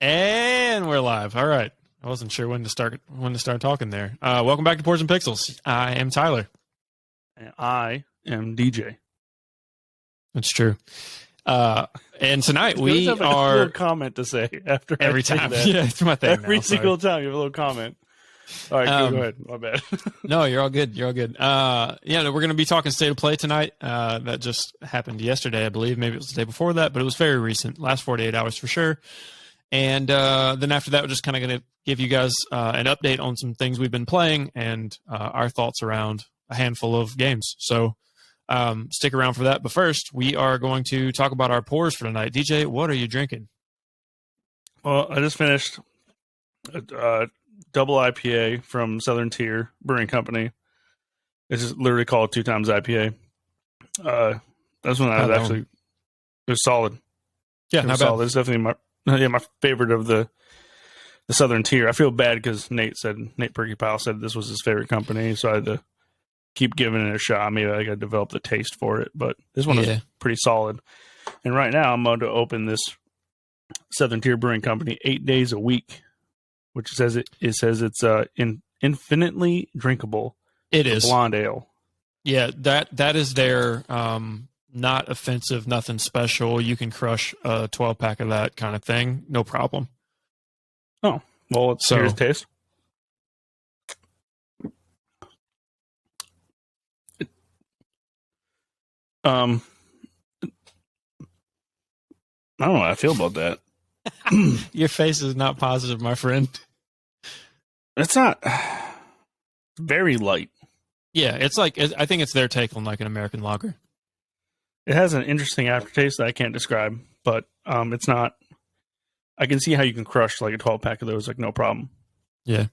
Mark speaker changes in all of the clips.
Speaker 1: And we're live. All right. I wasn't sure when to start talking there. Welcome back to Ports and Pixels. I am Tyler.
Speaker 2: And I am DJ.
Speaker 1: That's true. And tonight we
Speaker 2: have a little comment to say after
Speaker 1: every time. Yeah, it's my thing.
Speaker 2: Every single time you have a little comment. All right, go ahead. My bad.
Speaker 1: No, you're all good. You're all good. We're going to be talking State of Play tonight. That just happened yesterday, I believe. Maybe it was the day before that, but it was very recent. Last 48 hours for sure. And then after that, we're just kind of going to give you guys an update on some things we've been playing and our thoughts around a handful of games. So stick around for that. But first, we are going to talk about our pours for tonight. DJ, what are you drinking?
Speaker 2: Well, I just finished a double IPA from Southern Tier Brewing Company. It's just literally called 2 times IPA. That's when I was actually, it was solid.
Speaker 1: Yeah,
Speaker 2: it was solid. It's definitely my favorite of the Southern Tier. I feel bad because Nate Perkypile said this was his favorite company, so I had to keep giving it a shot. Maybe I got to develop the taste for it, but this one is pretty solid. And right now I'm going to open this Southern Tier Brewing Company 8 days a week, which says it's infinitely drinkable.
Speaker 1: It is
Speaker 2: blonde ale.
Speaker 1: Yeah, that is their not offensive, nothing special. You can crush a 12-pack of that kind of thing, no problem.
Speaker 2: Oh, well, here's taste. I don't know how I feel about that.
Speaker 1: Your face is not positive, my friend.
Speaker 2: It's not very light.
Speaker 1: Yeah, it's like, I think it's their take on like an American lager.
Speaker 2: It has an interesting aftertaste that I can't describe, but it's not. I can see how you can crush like a 12-pack of those, like no problem.
Speaker 1: Yeah.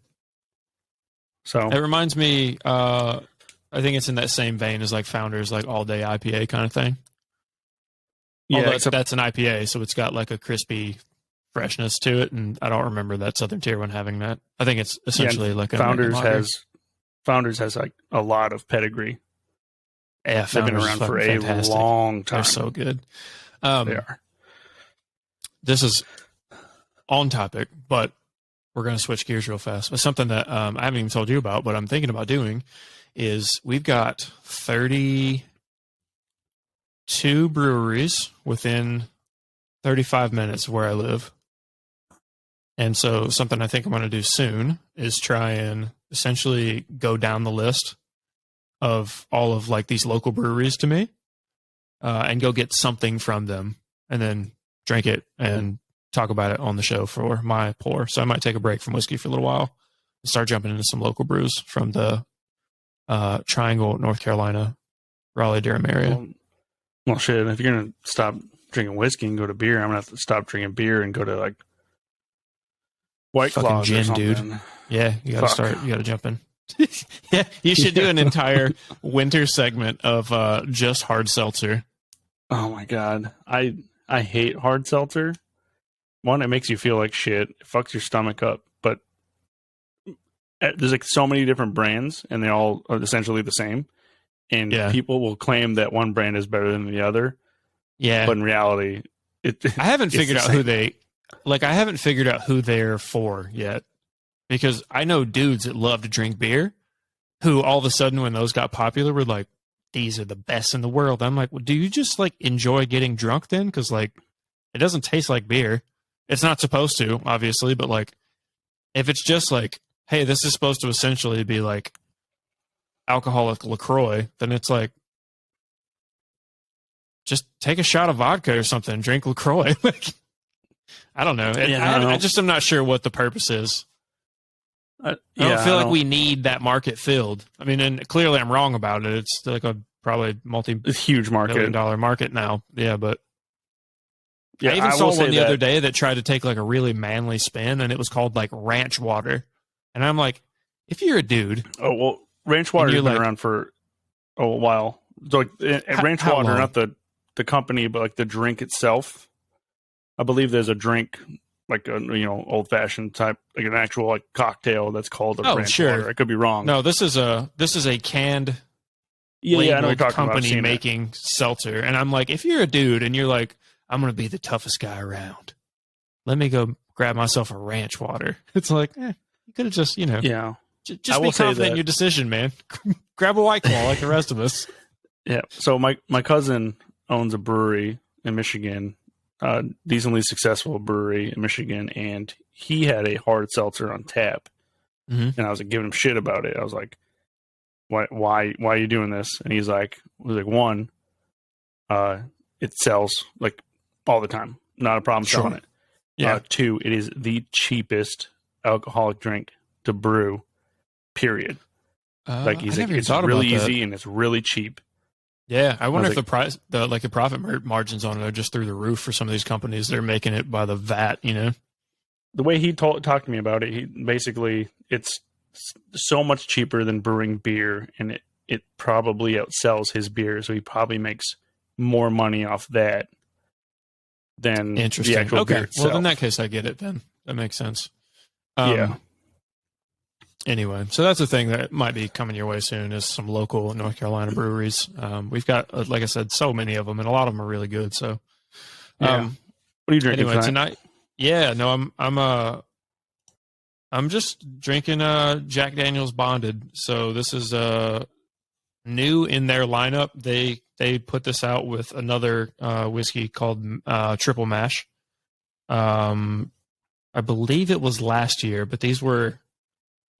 Speaker 2: So
Speaker 1: it reminds me. I think it's in that same vein as like Founders, like all day IPA kind of thing.
Speaker 2: Yeah,
Speaker 1: although that's an IPA, so it's got like a crispy freshness to it, and I don't remember that Southern Tier one having that. I think it's essentially like a
Speaker 2: Founders has like a lot of pedigree.
Speaker 1: Yeah,
Speaker 2: they've been around for a long time.
Speaker 1: They're so good.
Speaker 2: They are.
Speaker 1: This is on topic, but we're going to switch gears real fast. But something that I haven't even told you about, but I'm thinking about doing is we've got 32 breweries within 35 minutes of where I live. And so something I think I'm going to do soon is try and essentially go down the list of all of like these local breweries to me and go get something from them and then drink it and talk about it on the show for my pour. So I might take a break from whiskey for a little while and start jumping into some local brews from the Triangle, North Carolina, Raleigh-Durham area.
Speaker 2: Well, shit, if you're going to stop drinking whiskey and go to beer, I'm going to have to stop drinking beer and go to like White Claws or something. Dude.
Speaker 1: Yeah, you got to start. You got to jump in. Yeah, you should do an entire winter segment of just hard seltzer.
Speaker 2: Oh my god, I hate hard seltzer. One, it makes you feel like shit. It fucks your stomach up. But there's like so many different brands, and they all are essentially the same. And people will claim that one brand is better than the other.
Speaker 1: Yeah,
Speaker 2: but in reality,
Speaker 1: I haven't figured out who they like. I haven't figured out who they're for yet. Because I know dudes that love to drink beer who all of a sudden when those got popular were like, these are the best in the world. I'm like, well, do you just like enjoy getting drunk then? Because like it doesn't taste like beer. It's not supposed to, obviously, but like if it's just like, hey, this is supposed to essentially be like alcoholic LaCroix, then it's like just take a shot of vodka or something, drink LaCroix. Like I don't know. I just am not sure what the purpose is. I don't feel like we need that market filled. I mean, and clearly I'm wrong about it. It's like a probably
Speaker 2: huge market,
Speaker 1: $1 market now. Yeah, but I even saw one the other day that tried to take like a really manly spin, and it was called like ranch water. And I'm like, if you're a dude,
Speaker 2: ranch water has been around for a while. So like, ranch water, long? Not the company, but like the drink itself. I believe there's a drink. Like a old fashioned type, like an actual like cocktail that's called a ranch water. I could be wrong.
Speaker 1: No, this is a canned
Speaker 2: I know
Speaker 1: company making seltzer. And I'm like, if you're a dude and you're like, I'm gonna be the toughest guy around, let me go grab myself a ranch water. It's like, you could have just,
Speaker 2: Yeah.
Speaker 1: just be confident in your decision, man. Grab a White Claw like the rest of us.
Speaker 2: Yeah. So my cousin owns a brewery in Michigan, decently successful brewery in Michigan, and he had a hard seltzer on tap.
Speaker 1: Mm-hmm.
Speaker 2: And I was like giving him shit about it. I was like, why are you doing this? And he's like, one, it sells like all the time. Not a problem selling it.
Speaker 1: Yeah.
Speaker 2: Two, it is the cheapest alcoholic drink to brew, period. He's like, it's really easy and it's really cheap.
Speaker 1: Yeah, I wonder if the price, the profit margins on it are just through the roof for some of these companies. They're making it by the vat, The
Speaker 2: way he talked to me about it, it's so much cheaper than brewing beer, and it probably outsells his beer, so he probably makes more money off that than the actual beer itself.
Speaker 1: Well, in that case, I get it then. That makes sense.
Speaker 2: Yeah.
Speaker 1: Anyway, so that's the thing that might be coming your way soon is some local North Carolina breweries. We've got, like I said, so many of them, and a lot of them are really good. So,
Speaker 2: what are you drinking
Speaker 1: tonight? Yeah, no, I'm just drinking Jack Daniel's Bonded. So this is new in their lineup. They put this out with another whiskey called Triple Mash. I believe it was last year, but these were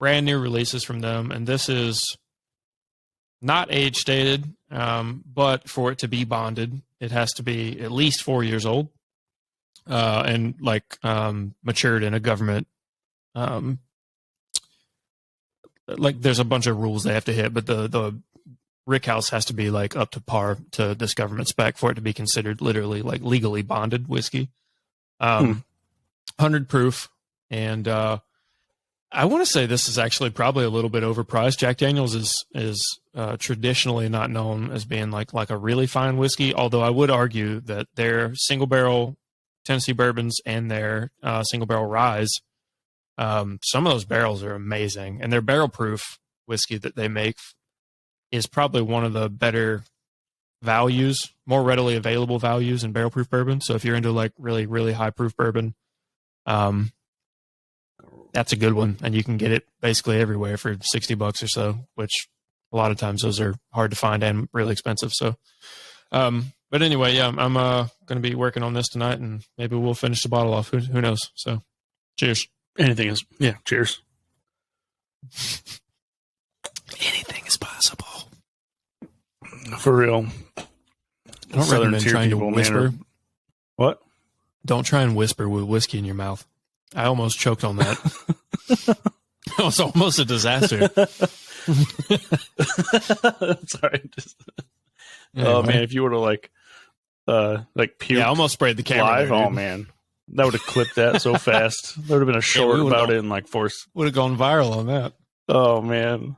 Speaker 1: brand new releases from them, and this is not age stated, but for it to be bonded, it has to be at least 4 years old, and matured in a government. There's a bunch of rules they have to hit, but the rickhouse has to be like up to par to this government spec for it to be considered literally like legally bonded whiskey. 100 proof, and I want to say this is actually probably a little bit overpriced. Jack Daniel's is traditionally not known as being like a really fine whiskey, although I would argue that their single barrel Tennessee bourbons and their single barrel rye, some of those barrels are amazing, and their barrel proof whiskey that they make is probably one of the better values, more readily available values in barrel proof bourbon. So if you're into like really, really high proof bourbon, that's a good one, and you can get it basically everywhere for $60 or so, which a lot of times those are hard to find and really expensive. So, but anyway, yeah, I'm going to be working on this tonight, and maybe we'll finish the bottle off. Who knows? So, cheers.
Speaker 2: Anything is, cheers.
Speaker 1: Anything is possible.
Speaker 2: For real.
Speaker 1: I don't recommend trying to whisper.
Speaker 2: What?
Speaker 1: Don't try and whisper with whiskey in your mouth. I almost choked on that. It was almost a disaster.
Speaker 2: Sorry. Anyway. Oh man, if you were to like puke,
Speaker 1: I almost sprayed the camera
Speaker 2: live.
Speaker 1: There,
Speaker 2: oh man, that would have clipped that so fast. There would have been a short about it in like force.
Speaker 1: Would have gone viral on that.
Speaker 2: Oh man.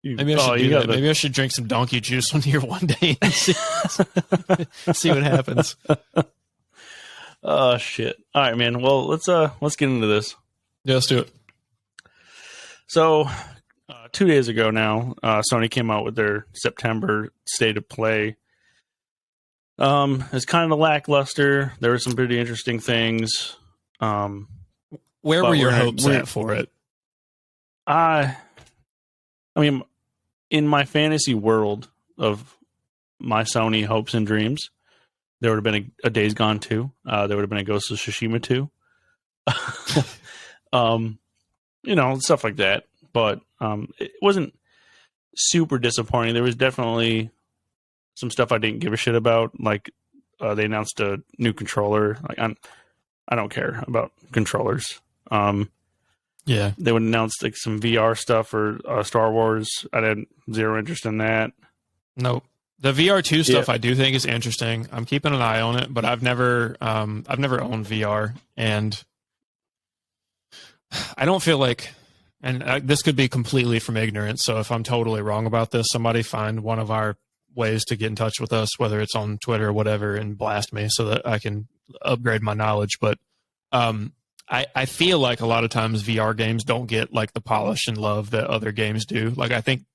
Speaker 1: Maybe I should do that. Maybe I should drink some donkey juice on here one day and see what happens.
Speaker 2: Oh shit! All right, man. Well, let's get into this.
Speaker 1: Yeah, let's do it.
Speaker 2: So, 2 days ago now, Sony came out with their September State of Play. It's kind of lackluster. There were some pretty interesting things.
Speaker 1: Where were your hopes at for it?
Speaker 2: I mean, in my fantasy world of my Sony hopes and dreams, there would have been a Days Gone 2. There would have been a Ghost of Tsushima 2. Stuff like that. But it wasn't super disappointing. There was definitely some stuff I didn't give a shit about. Like they announced a new controller. Like I don't care about controllers.
Speaker 1: Yeah,
Speaker 2: they would announce like some VR stuff or Star Wars. I had zero interest in that.
Speaker 1: Nope. The VR2 stuff I do think is interesting. I'm keeping an eye on it, but I've never owned VR, and I don't feel like, and this could be completely from ignorance. So if I'm totally wrong about this, somebody find one of our ways to get in touch with us, whether it's on Twitter or whatever, and blast me so that I can upgrade my knowledge. But I feel like a lot of times VR games don't get like the polish and love that other games do. Like I think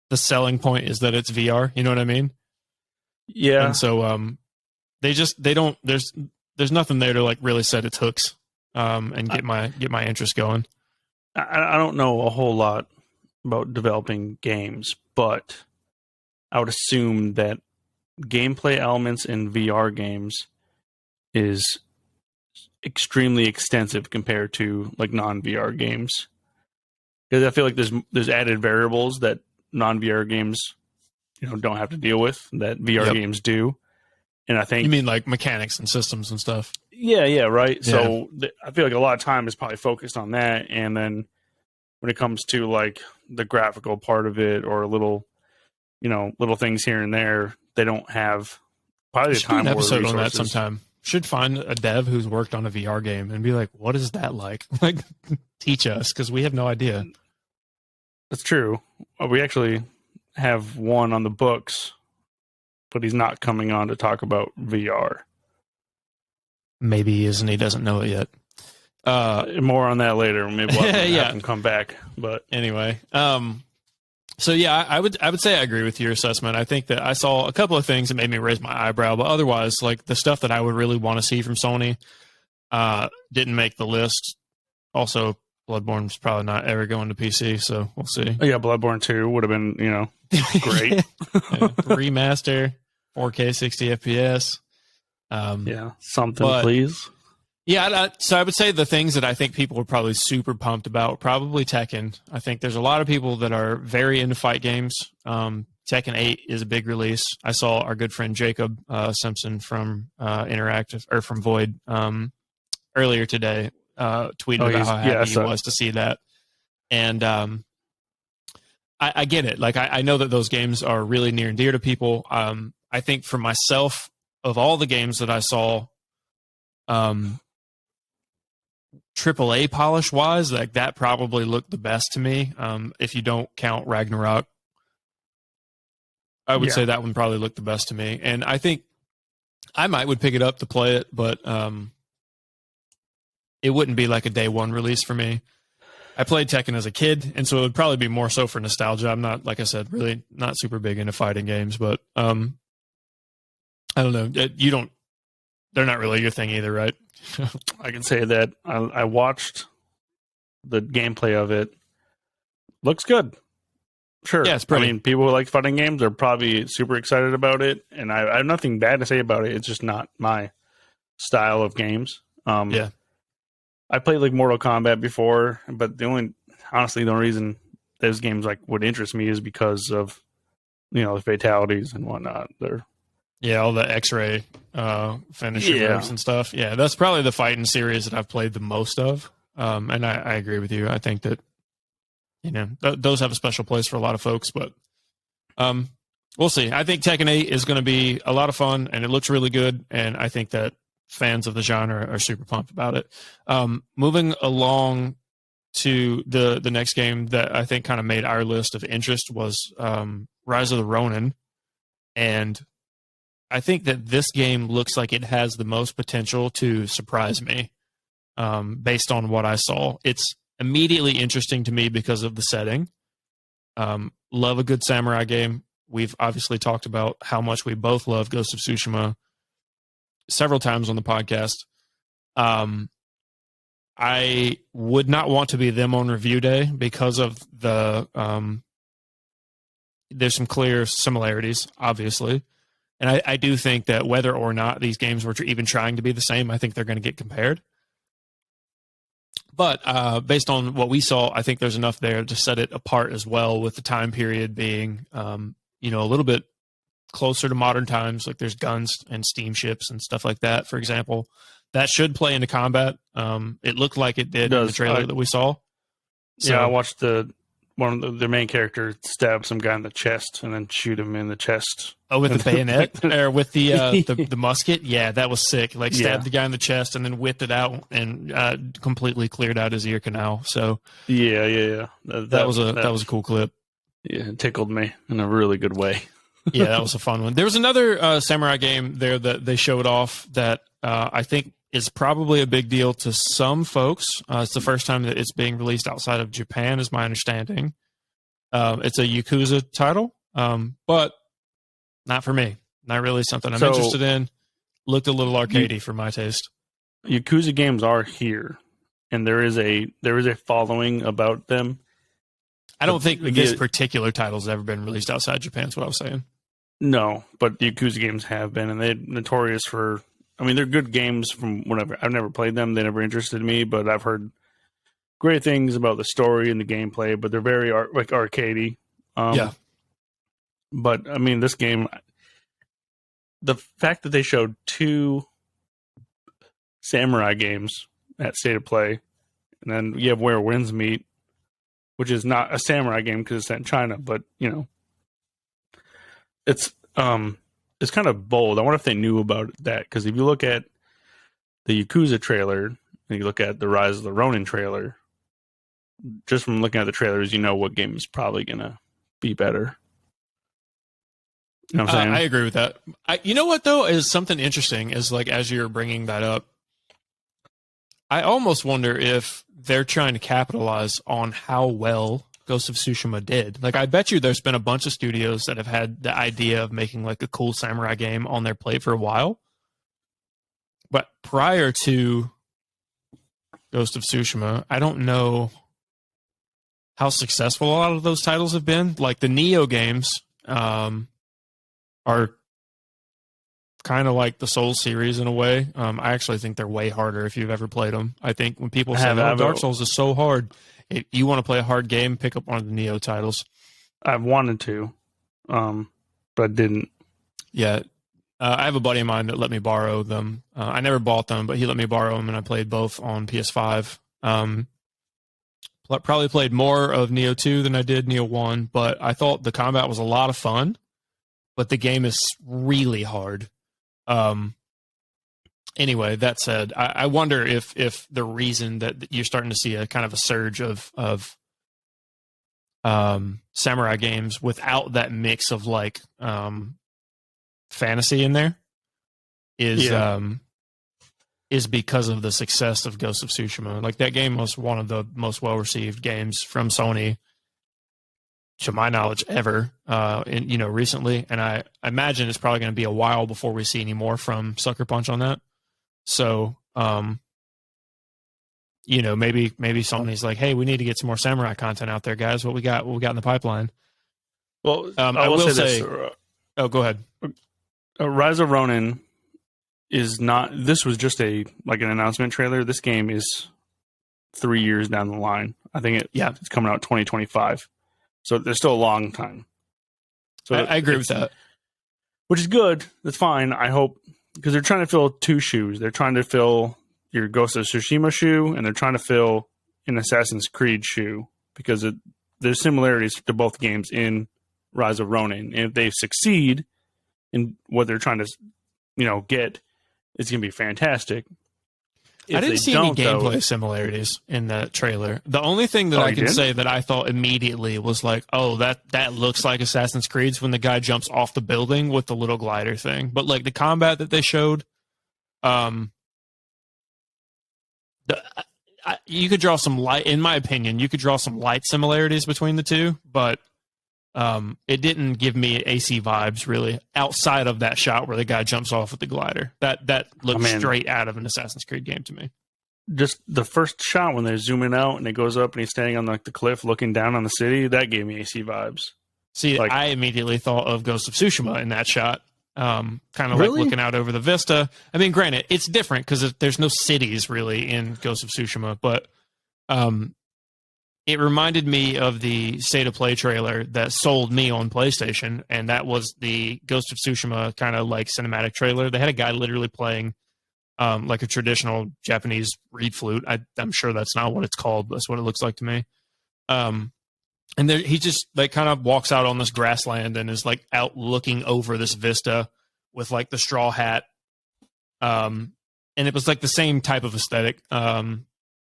Speaker 1: the selling point is that it's VR. You know what I mean?
Speaker 2: Yeah.
Speaker 1: And so they don't. There's nothing there to like really set its hooks. and get my interest going.
Speaker 2: I don't know a whole lot about developing games, but I would assume that gameplay elements in VR games is extremely extensive compared to like non-VR games. Because I feel like there's added variables that non-VR games, don't have to deal with that VR games do. And I think
Speaker 1: you mean like mechanics and systems and stuff.
Speaker 2: Yeah, right.
Speaker 1: Yeah.
Speaker 2: So I feel like a lot of time is probably focused on that, and then when it comes to like the graphical part of it or little things here and there, they don't have probably the time
Speaker 1: an
Speaker 2: or
Speaker 1: episode on that
Speaker 2: resources.
Speaker 1: sometime. Should find a dev who's worked on a VR game and be like, what is that like? Like, teach us, because we have no idea.
Speaker 2: That's true. We actually have one on the books, but he's not coming on to talk about VR.
Speaker 1: Maybe he is and he doesn't know it yet.
Speaker 2: More on that later. Maybe we'll have him come back. But
Speaker 1: anyway, so yeah, I would say I agree with your assessment. I think that I saw a couple of things that made me raise my eyebrow, but otherwise, like the stuff that I would really want to see from Sony didn't make the list. Also, Bloodborne's probably not ever going to PC, so we'll see.
Speaker 2: Yeah, Bloodborne 2 would have been, great.
Speaker 1: Remaster, 4K 60 FPS.
Speaker 2: Something, please.
Speaker 1: Yeah, so I would say the things that I think people were probably super pumped about, probably Tekken. I think there's a lot of people that are very into fight games. Tekken 8 is a big release. I saw our good friend Jacob Simpson from Interactive, or from Void, earlier today, tweeted about how happy he was to see that. And I get it. Like, I know that those games are really near and dear to people. I think for myself, of all the games that I saw, AAA polish wise, like that probably looked the best to me. If you don't count Ragnarok, I would say that one probably looked the best to me. And I think I would pick it up to play it, but it wouldn't be like a day one release for me. I played Tekken as a kid, and so it would probably be more so for nostalgia. I'm not, like I said, really not super big into fighting games, but I don't know. They're not really your thing either, right?
Speaker 2: I can say that I watched the gameplay of it. Looks good. Sure.
Speaker 1: Yeah, it's pretty.
Speaker 2: I mean, people who like fighting games are probably super excited about it, and I have nothing bad to say about it. It's just not my style of games. I played like Mortal Kombat before, but the only reason those games like would interest me is because of the fatalities and whatnot.
Speaker 1: All the X-ray finisher moves and stuff. Yeah, that's probably the fighting series that I've played the most of. And I agree with you. I think that those have a special place for a lot of folks, but we'll see. I think Tekken 8 is going to be a lot of fun, and it looks really good, and I think that fans of the genre are super pumped about it. Moving along to the next game that I think kind of made our list of interest was Rise of the Ronin, and I think that this game looks like it has the most potential to surprise me based on what I saw. It's immediately interesting to me because of the setting. Love a good samurai game. We've obviously talked about how much we both love Ghost of Tsushima several times on the podcast. I would not want to be them on review day because of the there's some clear similarities, obviously. And I do think that whether or not these games were even trying to be the same, I think they're going to get compared. But based on what we saw, I think there's enough there to set it apart as well, with the time period being, a little bit closer to modern times. Like there's guns and steamships and stuff like that, for example. That should play into combat. It looked like it did in the trailer that we saw.
Speaker 2: So, I watched their main character stab some guy in the chest and then shoot him in the chest.
Speaker 1: Oh, with the bayonet or with the musket? Yeah, that was sick. Like stabbed the guy in the chest and then whipped it out and completely cleared out his ear canal. So
Speaker 2: yeah.
Speaker 1: That was a cool clip.
Speaker 2: Yeah, it tickled me in a really good way.
Speaker 1: Yeah, that was a fun one. There was another samurai game there that they showed off that I think is probably a big deal to some folks. It's the first time that it's being released outside of Japan, is my understanding. It's a Yakuza title, but not for me. Not really something I'm interested in. Looked a little arcadey for my taste.
Speaker 2: Yakuza games are here, and there is a following about them.
Speaker 1: I don't think this particular title's ever been released outside Japan. Is what I was saying.
Speaker 2: No, but the Yakuza games have been, and they're notorious for. I mean, they're good games from whatever. I've never played them; they never interested me. But I've heard great things about the story and the gameplay. But they're very arcadey.
Speaker 1: Yeah.
Speaker 2: But I mean, this game, the fact that they showed 2 samurai games at State of Play, and then you have Where Winds Meet, which is not a samurai game because it's set in China, but you know, it's kind of bold. I wonder if they knew about that, because if you look at the Yakuza trailer and you look at the Rise of the Ronin trailer, just from looking at the trailers, you know what game is probably gonna be better. You know what I'm saying?
Speaker 1: I agree with that. You know what though is something interesting is, like, as you're bringing that up, I almost wonder if they're trying to capitalize on how well Ghost of Tsushima did. Like, I bet you there's been a bunch of studios that have had the idea of making like a cool samurai game on their plate for a while. But prior to Ghost of Tsushima, I don't know how successful a lot of those titles have been. Like the Nioh games are kind of like the Souls series in a way. I actually think they're way harder if you've ever played them. I think when people say, "Oh, Dark Souls is so hard," if you want to play a hard game, pick up one of the Nioh titles.
Speaker 2: I've wanted to, but I didn't.
Speaker 1: Yeah. I have a buddy of mine that let me borrow them. I never bought them, but he let me borrow them, and I played both on PS5. Probably played more of Nioh 2 than I did Nioh 1, but I thought the combat was a lot of fun, but the game is really hard. Anyway, that said, I wonder if the reason that you're starting to see a kind of a surge of samurai games without that mix of like fantasy in there is because of the success of Ghost of Tsushima. Like, that game was one of the most well-received games from Sony, to my knowledge, ever, recently. And I imagine it's probably going to be a while before we see any more from Sucker Punch on that. So, maybe Sony's like, hey, we need to get some more samurai content out there, guys. What we got in the pipeline?
Speaker 2: Well,
Speaker 1: I will say oh, go ahead.
Speaker 2: Rise of Ronin is not. This was just an announcement trailer. This game is 3 years down the line. I think it's coming out 2025. So there's still a long time. So
Speaker 1: I agree with that,
Speaker 2: which is good. That's fine. I hope, because they're trying to fill 2 shoes. They're trying to fill your Ghost of Tsushima shoe, and they're trying to fill an Assassin's Creed shoe, because there's similarities to both games in Rise of Ronin. And if they succeed in what they're trying to, get, it's going to be fantastic.
Speaker 1: I didn't see any gameplay similarities in the trailer. The only thing that I can say that I thought immediately was like, oh, that looks like Assassin's Creed's when the guy jumps off the building with the little glider thing. But like the combat that they showed, you could draw some light, in my opinion, you could draw some light similarities between the two, but it didn't give me AC vibes really, outside of that shot where the guy jumps off with the glider. That looked straight out of an Assassin's Creed game to me.
Speaker 2: Just the first shot when they're zooming out and it goes up and he's standing on the cliff looking down on the city, that gave me AC vibes.
Speaker 1: See, I immediately thought of Ghost of Tsushima in that shot. Kind of like looking out over the vista. I mean, granted, it's different because there's no cities really in Ghost of Tsushima, but it reminded me of the State of Play trailer that sold me on PlayStation, and that was the Ghost of Tsushima kind of like cinematic trailer. They had a guy literally playing like a traditional Japanese reed flute. I'm sure that's not what it's called, but that's what it looks like to me. And he just like kind of walks out on this grassland and is like out looking over this vista with like the straw hat. And it was like the same type of aesthetic.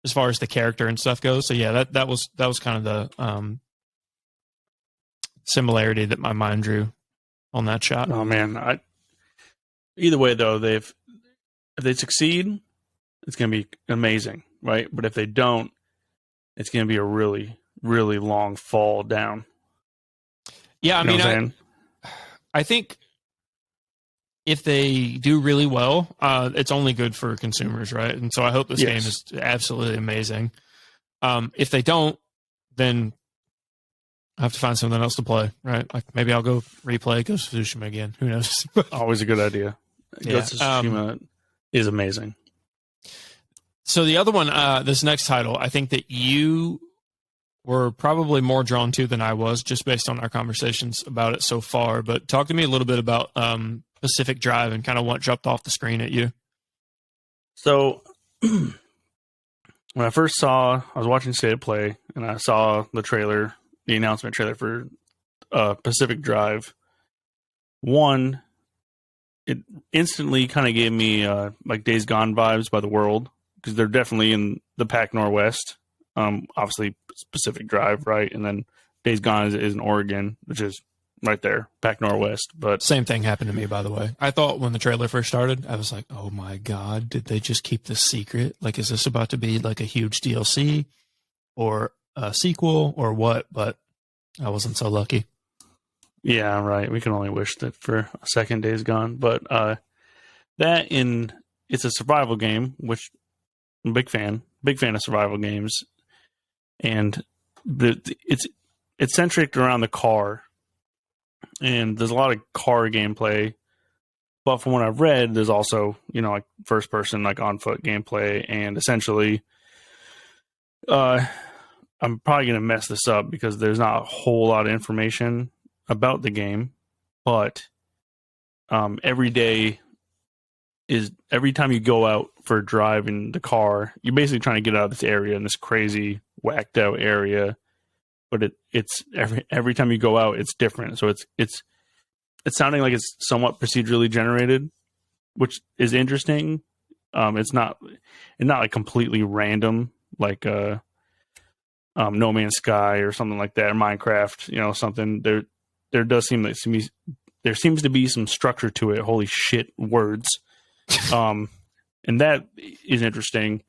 Speaker 1: As far as the character and stuff goes. So yeah, that was kind of the similarity that my mind drew on that shot.
Speaker 2: Oh man. Either way though, if they succeed, it's going to be amazing, right? But if they don't, it's going to be a really, really long fall down.
Speaker 1: Yeah, I mean, I think if they do really well, it's only good for consumers, right? And so I hope this game is absolutely amazing. If they don't, then I have to find something else to play, right? Like maybe I'll go replay Ghost of Tsushima again. Who knows?
Speaker 2: Always a good idea.
Speaker 1: Yeah.
Speaker 2: Ghost of Tsushima is amazing.
Speaker 1: So the other one, this next title, I think that you were probably more drawn to than I was, just based on our conversations about it so far. But talk to me a little bit about Pacific Drive and kind of what jumped off the screen at you.
Speaker 2: So when I was watching State of Play, and I saw the announcement trailer for Pacific Drive. One, it instantly kind of gave me like Days Gone vibes by the world, because they're definitely in the Pac Northwest. Obviously Pacific Drive, right? And then Days Gone is in Oregon, which is right there, Pac Northwest. But
Speaker 1: same thing happened to me, by the way. I thought when the trailer first started, I was like, oh my God, did they just keep this secret? Like, is this about to be like a huge DLC or a sequel or what? But I wasn't so lucky.
Speaker 2: Yeah, right. We can only wish that for a second Days Gone. But it's a survival game, which I'm a big fan of survival games. And it's centric around the car, and there's a lot of car gameplay. But from what I've read, there's also like first person, like on foot gameplay, and essentially, I'm probably gonna mess this up because there's not a whole lot of information about the game, but every time you go out for a drive in the car, you're basically trying to get out of this area, in this crazy whacked out area. But it's every time you go out, it's different. So it's sounding like it's somewhat procedurally generated, which is interesting. It's not like completely random, like No Man's Sky or something like that, or Minecraft. Something there does seem like there seems to be some structure to it. Holy shit, words. And that is interesting,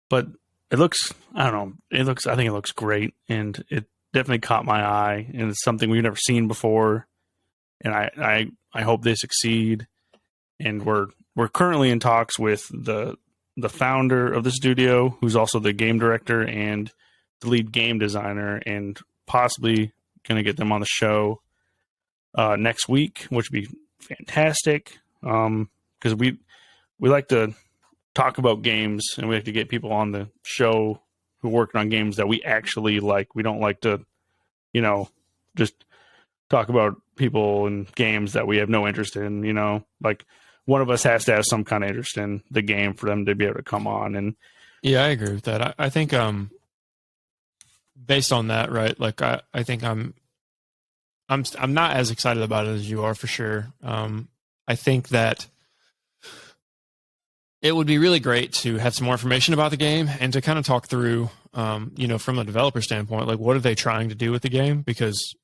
Speaker 2: but it looks, I don't know, I think it looks great, and it definitely caught my eye, and it's something we've never seen before, and I hope they succeed. And we're currently in talks with the founder of the studio, who's also the game director and the lead game designer, and possibly going to get them on the show next week, which would be fantastic. Because we like to talk about games, and we like to get people on the show who are working on games that we actually like. We don't like to, just talk about people and games that we have no interest in. Like, one of us has to have some kind of interest in the game for them to be able to come on. And
Speaker 1: yeah, I agree with that. I think based on that, right? Like, I think I'm not as excited about it as you are, for sure. I think that it would be really great to have some more information about the game and to kind of talk through, from a developer standpoint, like, what are they trying to do with the game? Because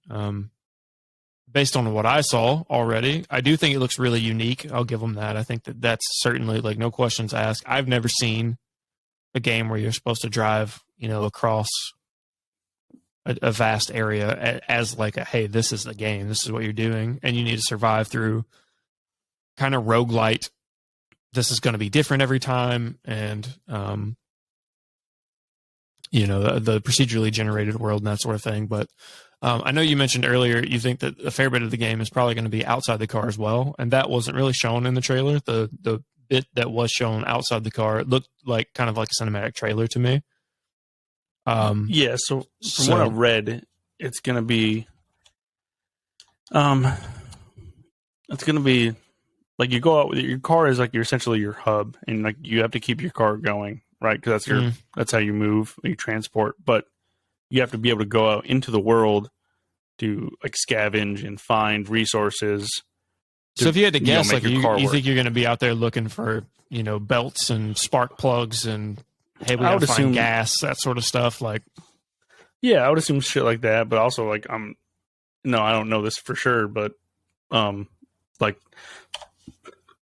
Speaker 1: based on what I saw already, I do think it looks really unique. I'll give them that. I think that that's certainly, like, no questions asked. I've never seen a game where you're supposed to drive, across a vast area as like hey, this is the game, this is what you're doing, and you need to survive through kind of roguelite. This is going to be different every time, and the procedurally generated world and that sort of thing. But I know you mentioned earlier you think that a fair bit of the game is probably going to be outside the car as well, and that wasn't really shown in the trailer. The bit that was shown outside the car, it looked like kind of like a cinematic trailer to me.
Speaker 2: Yeah, so from what I've read, it's going to be like, you go out with your car is like essentially your hub, and like you have to keep your car going, right? Because that's how you move, you transport. But you have to be able to go out into the world to like scavenge and find resources.
Speaker 1: So if you had to guess, like, you think you're going to be out there looking for belts and spark plugs and hey, we got to find gas, that sort of stuff. Like,
Speaker 2: yeah, I would assume shit like that. But also, like, I don't know this for sure, but like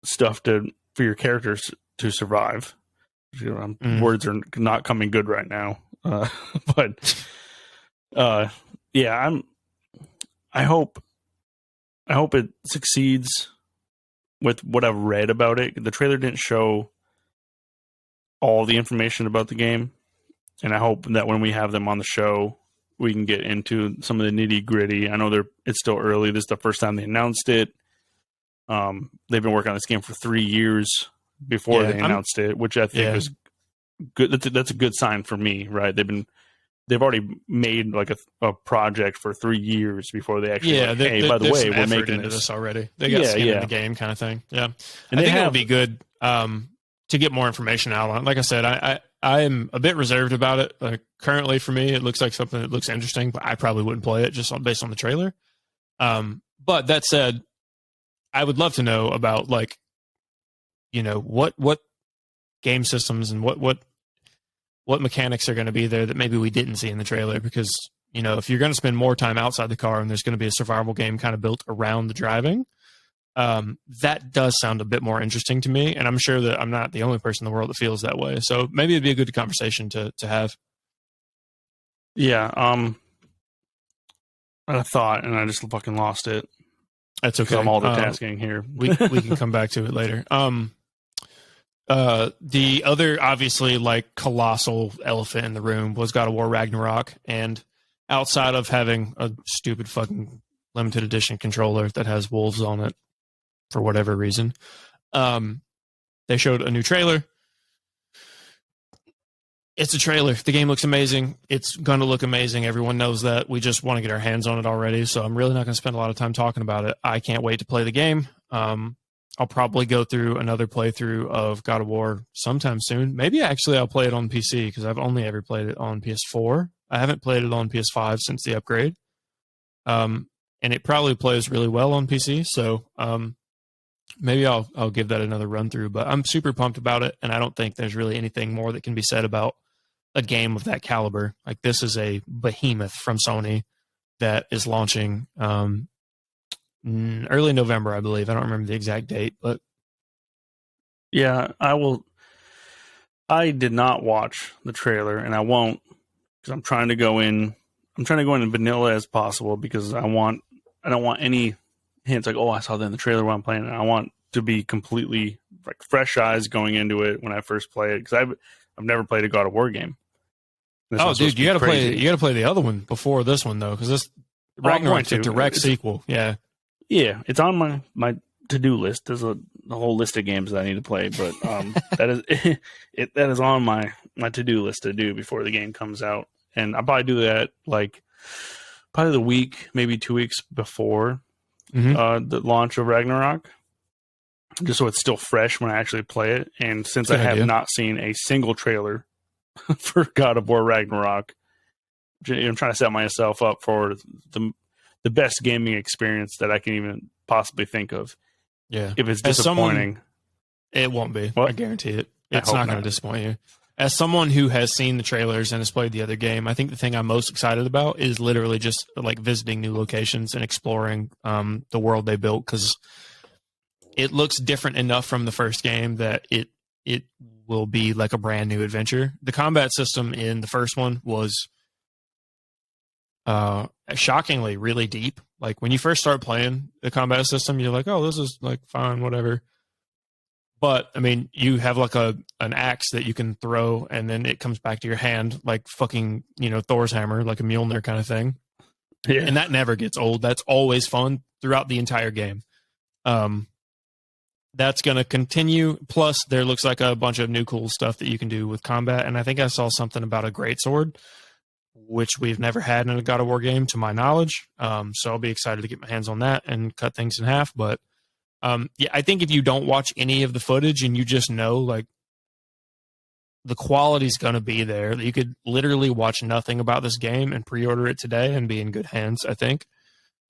Speaker 2: stuff for your characters to survive. Words are not coming good right now, but yeah, I hope I hope it succeeds with what I've read about it. The trailer didn't show all the information about the game, and I hope that when we have them on the show, we can get into some of the nitty gritty. I know it's still early. This is the first time they announced it. They've been working on this game for 3 years before they announced it, which I think is good. That's a good sign for me, right? They've already made like a project for 3 years before they actually. Yeah, hey, by the way, we're making
Speaker 1: this already. They got skin in the game, kind of thing. Yeah, and I think it would be good to get more information out on it. Like I said, I am a bit reserved about it. Like currently, for me, it looks like something that looks interesting, but I probably wouldn't play it just based on the trailer. But that said, I would love to know about like, what game systems and what mechanics are going to be there that maybe we didn't see in the trailer. Because if you're going to spend more time outside the car and there's going to be a survival game kind of built around the driving, that does sound a bit more interesting to me, and I'm sure that I'm not the only person in the world that feels that way. So maybe it'd be a good conversation to have.
Speaker 2: Yeah, I had a thought and I just fucking lost it.
Speaker 1: That's okay.
Speaker 2: I'm multitasking here.
Speaker 1: we can come back to it later. The other obviously like colossal elephant in the room was God of War Ragnarok, and outside of having a stupid fucking limited edition controller that has wolves on it for whatever reason, they showed a new trailer. It's a trailer. The game looks amazing. It's going to look amazing. Everyone knows that. We just want to get our hands on it already, so I'm really not going to spend a lot of time talking about it. I can't wait to play the game. I'll probably go through another playthrough of God of War sometime soon. Maybe actually I'll play it on PC because I've only ever played it on PS4. I haven't played it on PS5 since the upgrade. And it probably plays really well on PC, so maybe I'll give that another run through. But I'm super pumped about it, and I don't think there's really anything more that can be said about a game of that caliber. Like, this is a behemoth from Sony that is launching early November, I believe. I don't remember the exact date, but
Speaker 2: yeah, I will. I did not watch the trailer, and I won't, because I'm trying to go in vanilla as possible, because I don't want any hints like, oh, I saw that in the trailer while I'm playing it. I want to be completely like fresh eyes going into it when I first play it, because I've never played a God of War game.
Speaker 1: Oh, dude, you got to play the other one before this one, though, because this Ragnarok's a direct sequel. Yeah,
Speaker 2: it's on my to-do list. There's a whole list of games that I need to play, but that is on my to-do list to do before the game comes out, and I'll probably do that like probably the week, maybe 2 weeks before the launch of Ragnarok, just so it's still fresh when I actually play it. And since I have not seen a single trailer for God of War Ragnarok, I'm trying to set myself up for the best gaming experience that I can even possibly think of.
Speaker 1: Yeah.
Speaker 2: If it's disappointing,
Speaker 1: it won't be. What? I guarantee it. It's not going to disappoint you. As someone who has seen the trailers and has played the other game, I think the thing I'm most excited about is literally just like visiting new locations and exploring the world they built, because it looks different enough from the first game that it will be like a brand new adventure. The combat system in the first one was shockingly really deep. Like, when you first start playing the combat system, you're like, oh, this is like fine, whatever. But I mean, you have like an axe that you can throw, and then it comes back to your hand like fucking, Thor's hammer, like a Mjolnir kind of thing. Yeah. And that never gets old. That's always fun throughout the entire game. That's going to continue. Plus, there looks like a bunch of new cool stuff that you can do with combat. And I think I saw something about a greatsword, which we've never had in a God of War game, to my knowledge. So I'll be excited to get my hands on that and cut things in half. But yeah, I think if you don't watch any of the footage and you just know, like, the quality's going to be there, you could literally watch nothing about this game and pre-order it today and be in good hands, I think.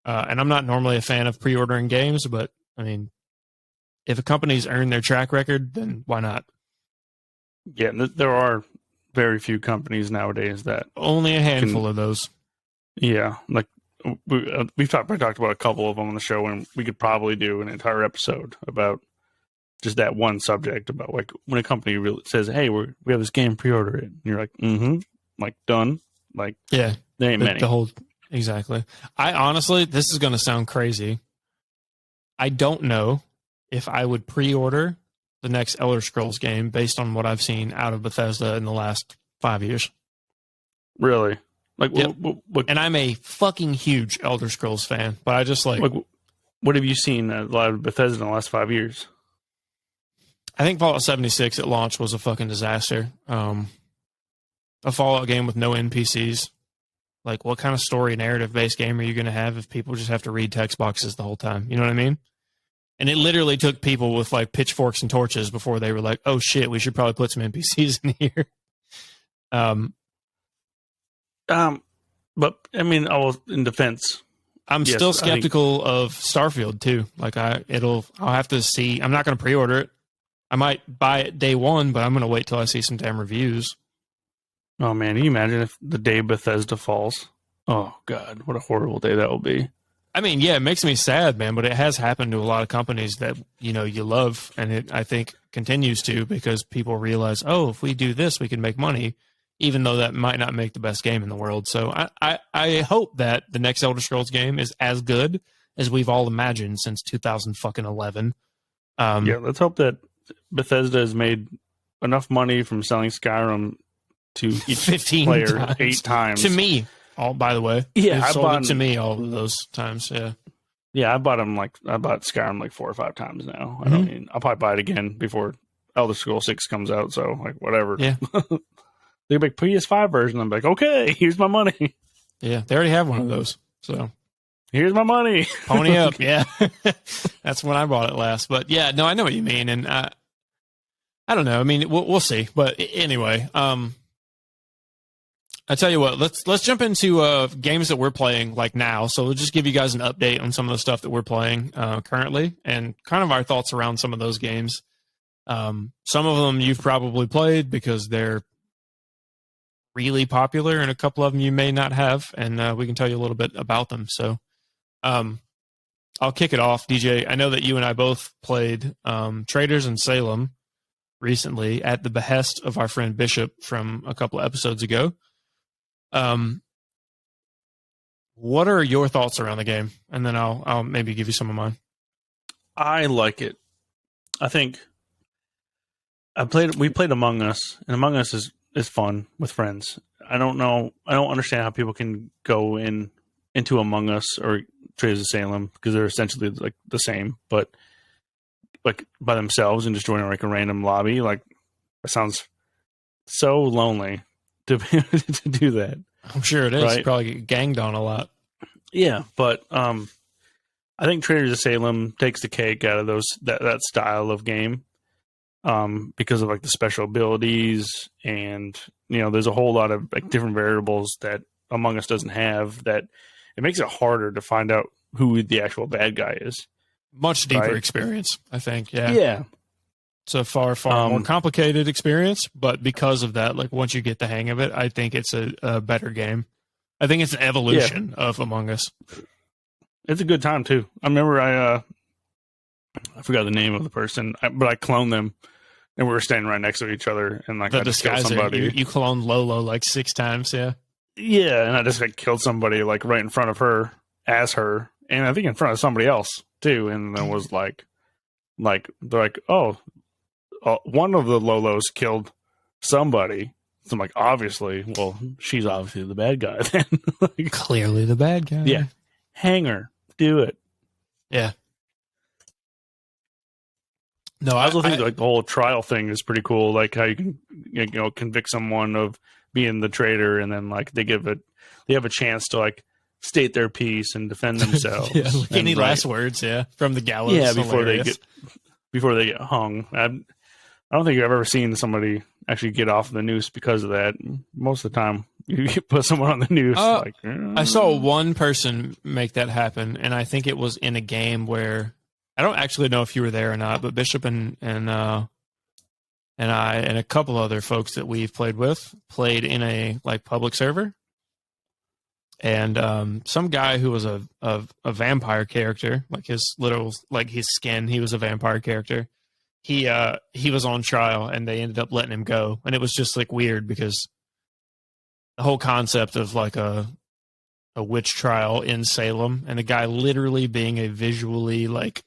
Speaker 1: And I'm not normally a fan of pre-ordering games, but I mean, if a company's earned their track record, then why not?
Speaker 2: Yeah, there are very few companies nowadays that...
Speaker 1: Only a handful of those.
Speaker 2: Yeah, like we've talked about a couple of them on the show, and we could probably do an entire episode about just that one subject, about like when a company really says, hey, we have this game, pre-order it. And you're like, like, done. Like,
Speaker 1: yeah,
Speaker 2: there ain't many.
Speaker 1: Exactly. I honestly, this is going to sound crazy, I don't know if I would pre-order the next Elder Scrolls game based on what I've seen out of Bethesda in the last 5 years.
Speaker 2: Really? Like,
Speaker 1: Yep.
Speaker 2: what,
Speaker 1: And I'm a fucking huge Elder Scrolls fan, but I just like
Speaker 2: what have you seen a lot of Bethesda in the last 5 years?
Speaker 1: I think Fallout 76 at launch was a fucking disaster. A Fallout game with no NPCs. Like, what kind of story narrative-based game are you going to have if people just have to read text boxes the whole time? You know what I mean? And it literally took people with, like, pitchforks and torches before they were like, oh, shit, we should probably put some NPCs in here.
Speaker 2: But, I mean, I was in defense.
Speaker 1: I'm still skeptical of Starfield, too. Like, I'll have to see. I'm not going to pre-order it. I might buy it day one, but I'm going to wait till I see some damn reviews.
Speaker 2: Oh, man, can you imagine if the day Bethesda falls? Oh, God, what a horrible day that will be.
Speaker 1: I mean, yeah, it makes me sad, man, but it has happened to a lot of companies that, you know, you love, and it, I think, continues to because people realize, oh, if we do this, we can make money, even though that might not make the best game in the world. So I hope that the next Elder Scrolls game is as good as we've all imagined since 2011.
Speaker 2: Yeah, let's hope that Bethesda has made enough money from selling Skyrim to each
Speaker 1: 15
Speaker 2: player
Speaker 1: times.
Speaker 2: 8 times.
Speaker 1: To me, all by the way.
Speaker 2: Yeah,
Speaker 1: They've
Speaker 2: I
Speaker 1: sold
Speaker 2: bought
Speaker 1: it to me all of those times, yeah.
Speaker 2: Yeah, I bought Skyrim like 4 or 5 times now. I don't mean I'll probably buy it again before Elder Scrolls 6 comes out, so like whatever.
Speaker 1: Yeah.
Speaker 2: They make PS5 version, I'm like, okay, here's my money.
Speaker 1: Yeah, they already have one of those. So
Speaker 2: here's my money.
Speaker 1: Pony up, yeah. That's when I bought it last. But yeah, no, I know what you mean, and I don't know. I mean, we'll see. But anyway, I tell you what, let's jump into games that we're playing like now. So we'll just give you guys an update on some of the stuff that we're playing currently, and kind of our thoughts around some of those games. Some of them you've probably played because they're really popular, and a couple of them you may not have, and we can tell you a little bit about them. So I'll kick it off, DJ. I know that you and I both played Traders in Salem recently at the behest of our friend Bishop from a couple of episodes ago. What are your thoughts around the game? And then I'll maybe give you some of mine.
Speaker 2: I like it. I think we played Among Us, and Among Us is fun with friends. I don't understand how people can go into Among Us or Traders of Salem because they're essentially like the same, but like by themselves and just joining like a random lobby. Like that sounds so lonely to to do that.
Speaker 1: I'm sure it is.
Speaker 2: Right?
Speaker 1: Probably get ganged on a lot.
Speaker 2: Yeah, but I think Traders of Salem takes the cake out of that style of game because of like the special abilities, and you know there's a whole lot of like different variables that Among Us doesn't have, that it makes it harder to find out who the actual bad guy is.
Speaker 1: Much deeper experience, I think. Yeah.
Speaker 2: Yeah.
Speaker 1: It's a far more complicated experience, but because of that, like once you get the hang of it, I think it's a better game. I think it's an evolution of Among Us.
Speaker 2: It's a good time too. I remember I forgot the name of the person, but I cloned them, and we were standing right next to each other, and like I just killed somebody.
Speaker 1: You cloned Lolo like 6 times, yeah.
Speaker 2: Yeah, and I just like killed somebody like right in front of her, as her, and I think in front of somebody else too. And then was like they're like, oh, one of the Lolos killed somebody. So I'm like, obviously, well, she's obviously the bad guy then. Like,
Speaker 1: clearly the bad guy.
Speaker 2: Yeah, hang her, do it.
Speaker 1: Yeah. No,
Speaker 2: I also think like the whole trial thing is pretty cool. Like how you can convict someone of being the traitor, and then like they have a chance to like state their piece and defend themselves.
Speaker 1: Yeah, like any last words, from the gallows.
Speaker 2: Yeah, before they get hung. I don't think I've ever seen somebody actually get off the noose because of that. Most of the time, you put someone on the noose.
Speaker 1: I saw one person make that happen, and I think it was in a game where I don't actually know if you were there or not, but Bishop and I and a couple other folks that we've played with played in a like public server, and some guy who was a vampire character, like his skin, he was a vampire character. He was on trial, and they ended up letting him go, and it was just like weird because the whole concept of like a witch trial in Salem, and the guy literally being a visually like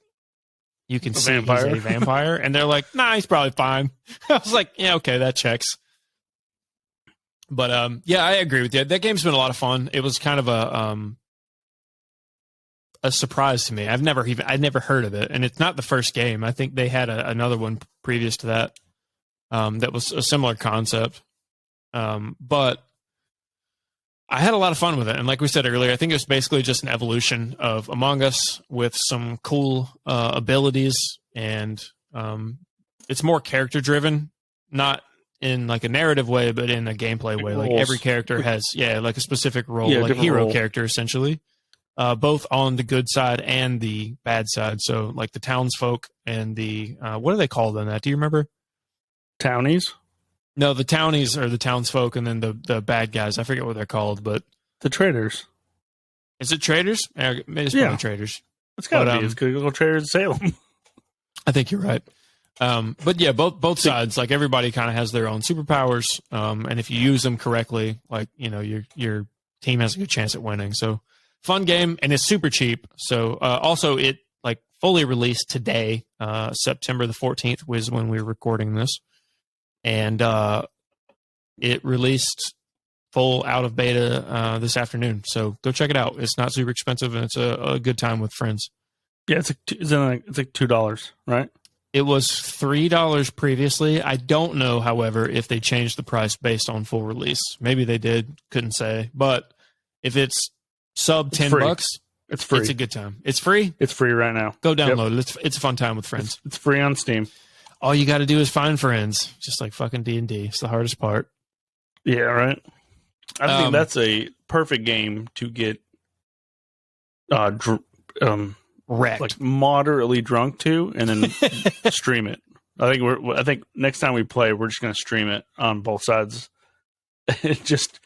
Speaker 1: you can
Speaker 2: A
Speaker 1: see
Speaker 2: vampire?
Speaker 1: he's a vampire, and they're like, nah, he's probably fine. I was like, yeah, okay, that checks. But yeah, I agree with you. That game's been a lot of fun. It was kind of a surprise to me. I'd never heard of it, and it's not the first game. I think they had another one previous to that that was a similar concept. But I had a lot of fun with it, and like we said earlier, I think it was basically just an evolution of Among Us with some cool abilities, and it's more character driven, not in like a narrative way, but in a gameplay way. Like every character has, like a specific role, like a hero character essentially. Both on the good side and the bad side. So, like the townsfolk and the what do they call them? That do you remember?
Speaker 2: Townies?
Speaker 1: No, the townies are the townsfolk, and then the bad guys. I forget what they're called, but
Speaker 2: The traders.
Speaker 1: is it traders? Maybe it's probably traders.
Speaker 2: It's gotta be. It's good little traders in Salem.
Speaker 1: I think you're right. But yeah, both sides, like everybody kind of has their own superpowers, and if you use them correctly, like your team has a good chance at winning. So. Fun game, and it's super cheap. So also it like fully released today, September the 14th was when we were recording this, and it released full out of beta this afternoon. So go check it out. It's not super expensive, and it's a good time with friends.
Speaker 2: Yeah, it's like $2, right?
Speaker 1: It was $3 previously. I don't know, however, if they changed the price based on full release. Maybe they did. Couldn't say. But if it's sub $10,
Speaker 2: it's free.
Speaker 1: It's a good time. It's free.
Speaker 2: It's free right now.
Speaker 1: Go download it. It's a fun time with friends.
Speaker 2: It's free on Steam.
Speaker 1: All you got to do is find friends, just like fucking D&D. It's the hardest part.
Speaker 2: Yeah, right. I think that's a perfect game to get
Speaker 1: wrecked,
Speaker 2: like moderately drunk to, and then stream it. I think next time we play, we're just gonna stream it on both sides. just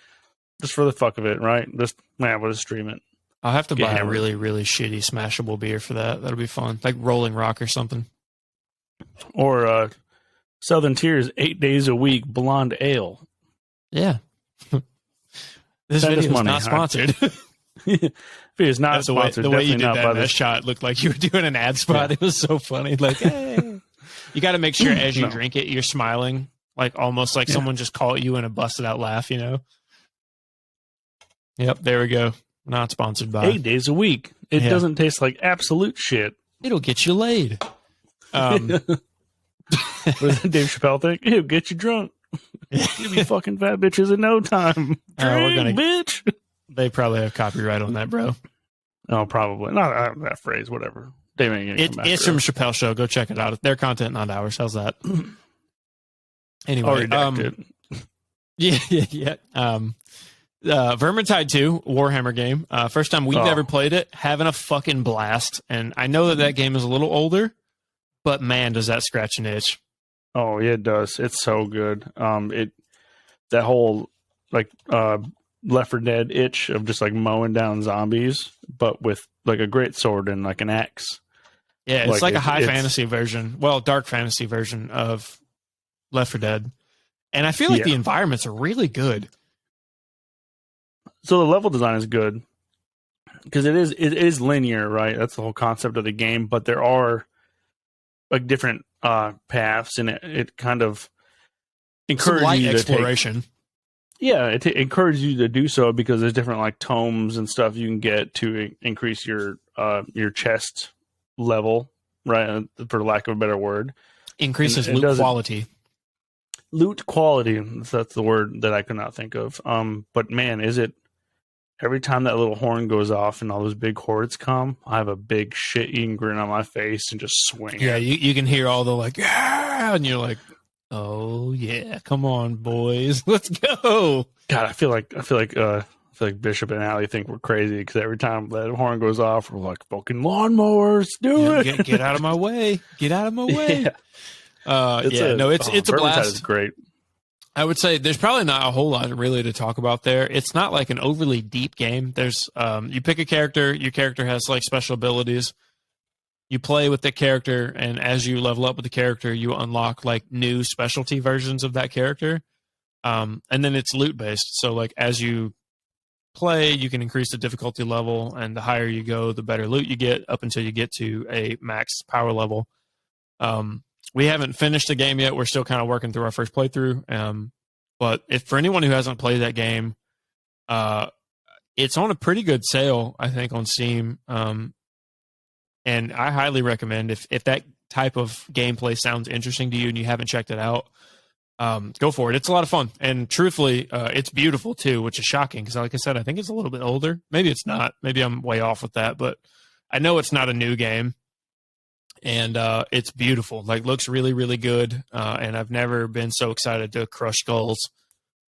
Speaker 2: for the fuck of it, right? We'll just stream it.
Speaker 1: I'll have to buy a really, really shitty smashable beer for that. That'll be fun. Like Rolling Rock or something.
Speaker 2: Or Southern Tier's 8 days a week blonde ale.
Speaker 1: Yeah. This video is not sponsored.
Speaker 2: If it is not sponsored,
Speaker 1: the way you did
Speaker 2: not by
Speaker 1: that shot looked like you were doing an ad spot. Yeah. It was so funny. Like, hey. You got to make sure as you drink it, you're smiling, like almost like someone just caught you in a busted out laugh, Yep, there we go. Not sponsored by
Speaker 2: 8 days a week. It doesn't taste like absolute shit.
Speaker 1: It'll get you laid.
Speaker 2: What does Dave Chappelle think? It'll get you drunk. You'll be fucking fat bitches in no time. Bitch.
Speaker 1: They probably have copyright on that, bro.
Speaker 2: Oh, probably. Not that phrase, whatever. They ain't gonna come back.
Speaker 1: It's from Chappelle Show. Go check it out. Their content, not ours. How's that? Anyway. Yeah. Vermintide 2, Warhammer game. First time we've ever played it. Having a fucking blast. And I know that game is a little older, but man, does that scratch an itch.
Speaker 2: Oh, yeah, it does. It's so good. That whole like Left 4 Dead itch of just like mowing down zombies, but with like a great sword and like an axe.
Speaker 1: Yeah, it's like a high fantasy version. Well, dark fantasy version of Left 4 Dead. And I feel like the environments are really good.
Speaker 2: So the level design is good because it is linear, right? That's the whole concept of the game. But there are like different paths, and it kind of encourages you to
Speaker 1: exploration.
Speaker 2: It encourages you to do so because there's different like tomes and stuff you can get to increase your chest level, right? For lack of a better word,
Speaker 1: increases loot quality.
Speaker 2: Loot quality. That's the word that I could not think of. But man, is it? Every time that little horn goes off and all those big hordes come, I have a big shit-eating grin on my face and just swing.
Speaker 1: Yeah, you can hear all the like, yeah, and you're like, oh yeah, come on, boys, let's go.
Speaker 2: God, I feel like Bishop and Allie think we're crazy because every time that horn goes off, we're like, fucking lawnmowers, do it.
Speaker 1: Get out of my way. Get out of my way. It's a blast.
Speaker 2: Is great.
Speaker 1: I would say there's probably not a whole lot really to talk about there. It's not like an overly deep game. There's you pick a character, your character has like special abilities. You play with the character, and as you level up with the character, you unlock like new specialty versions of that character. And then it's loot based. So like as you play, you can increase the difficulty level, and the higher you go, the better loot you get, up until you get to a max power level. We haven't finished the game yet. We're still kind of working through our first playthrough. But if for anyone who hasn't played that game, it's on a pretty good sale, I think, on Steam. And I highly recommend if that type of gameplay sounds interesting to you and you haven't checked it out, go for it. It's a lot of fun. And truthfully, it's beautiful too, which is shocking because, like I said, I think it's a little bit older. Maybe it's not. Maybe I'm way off with that, but I know it's not a new game. And it's beautiful. Like, looks really, really good. And I've never been so excited to crush skulls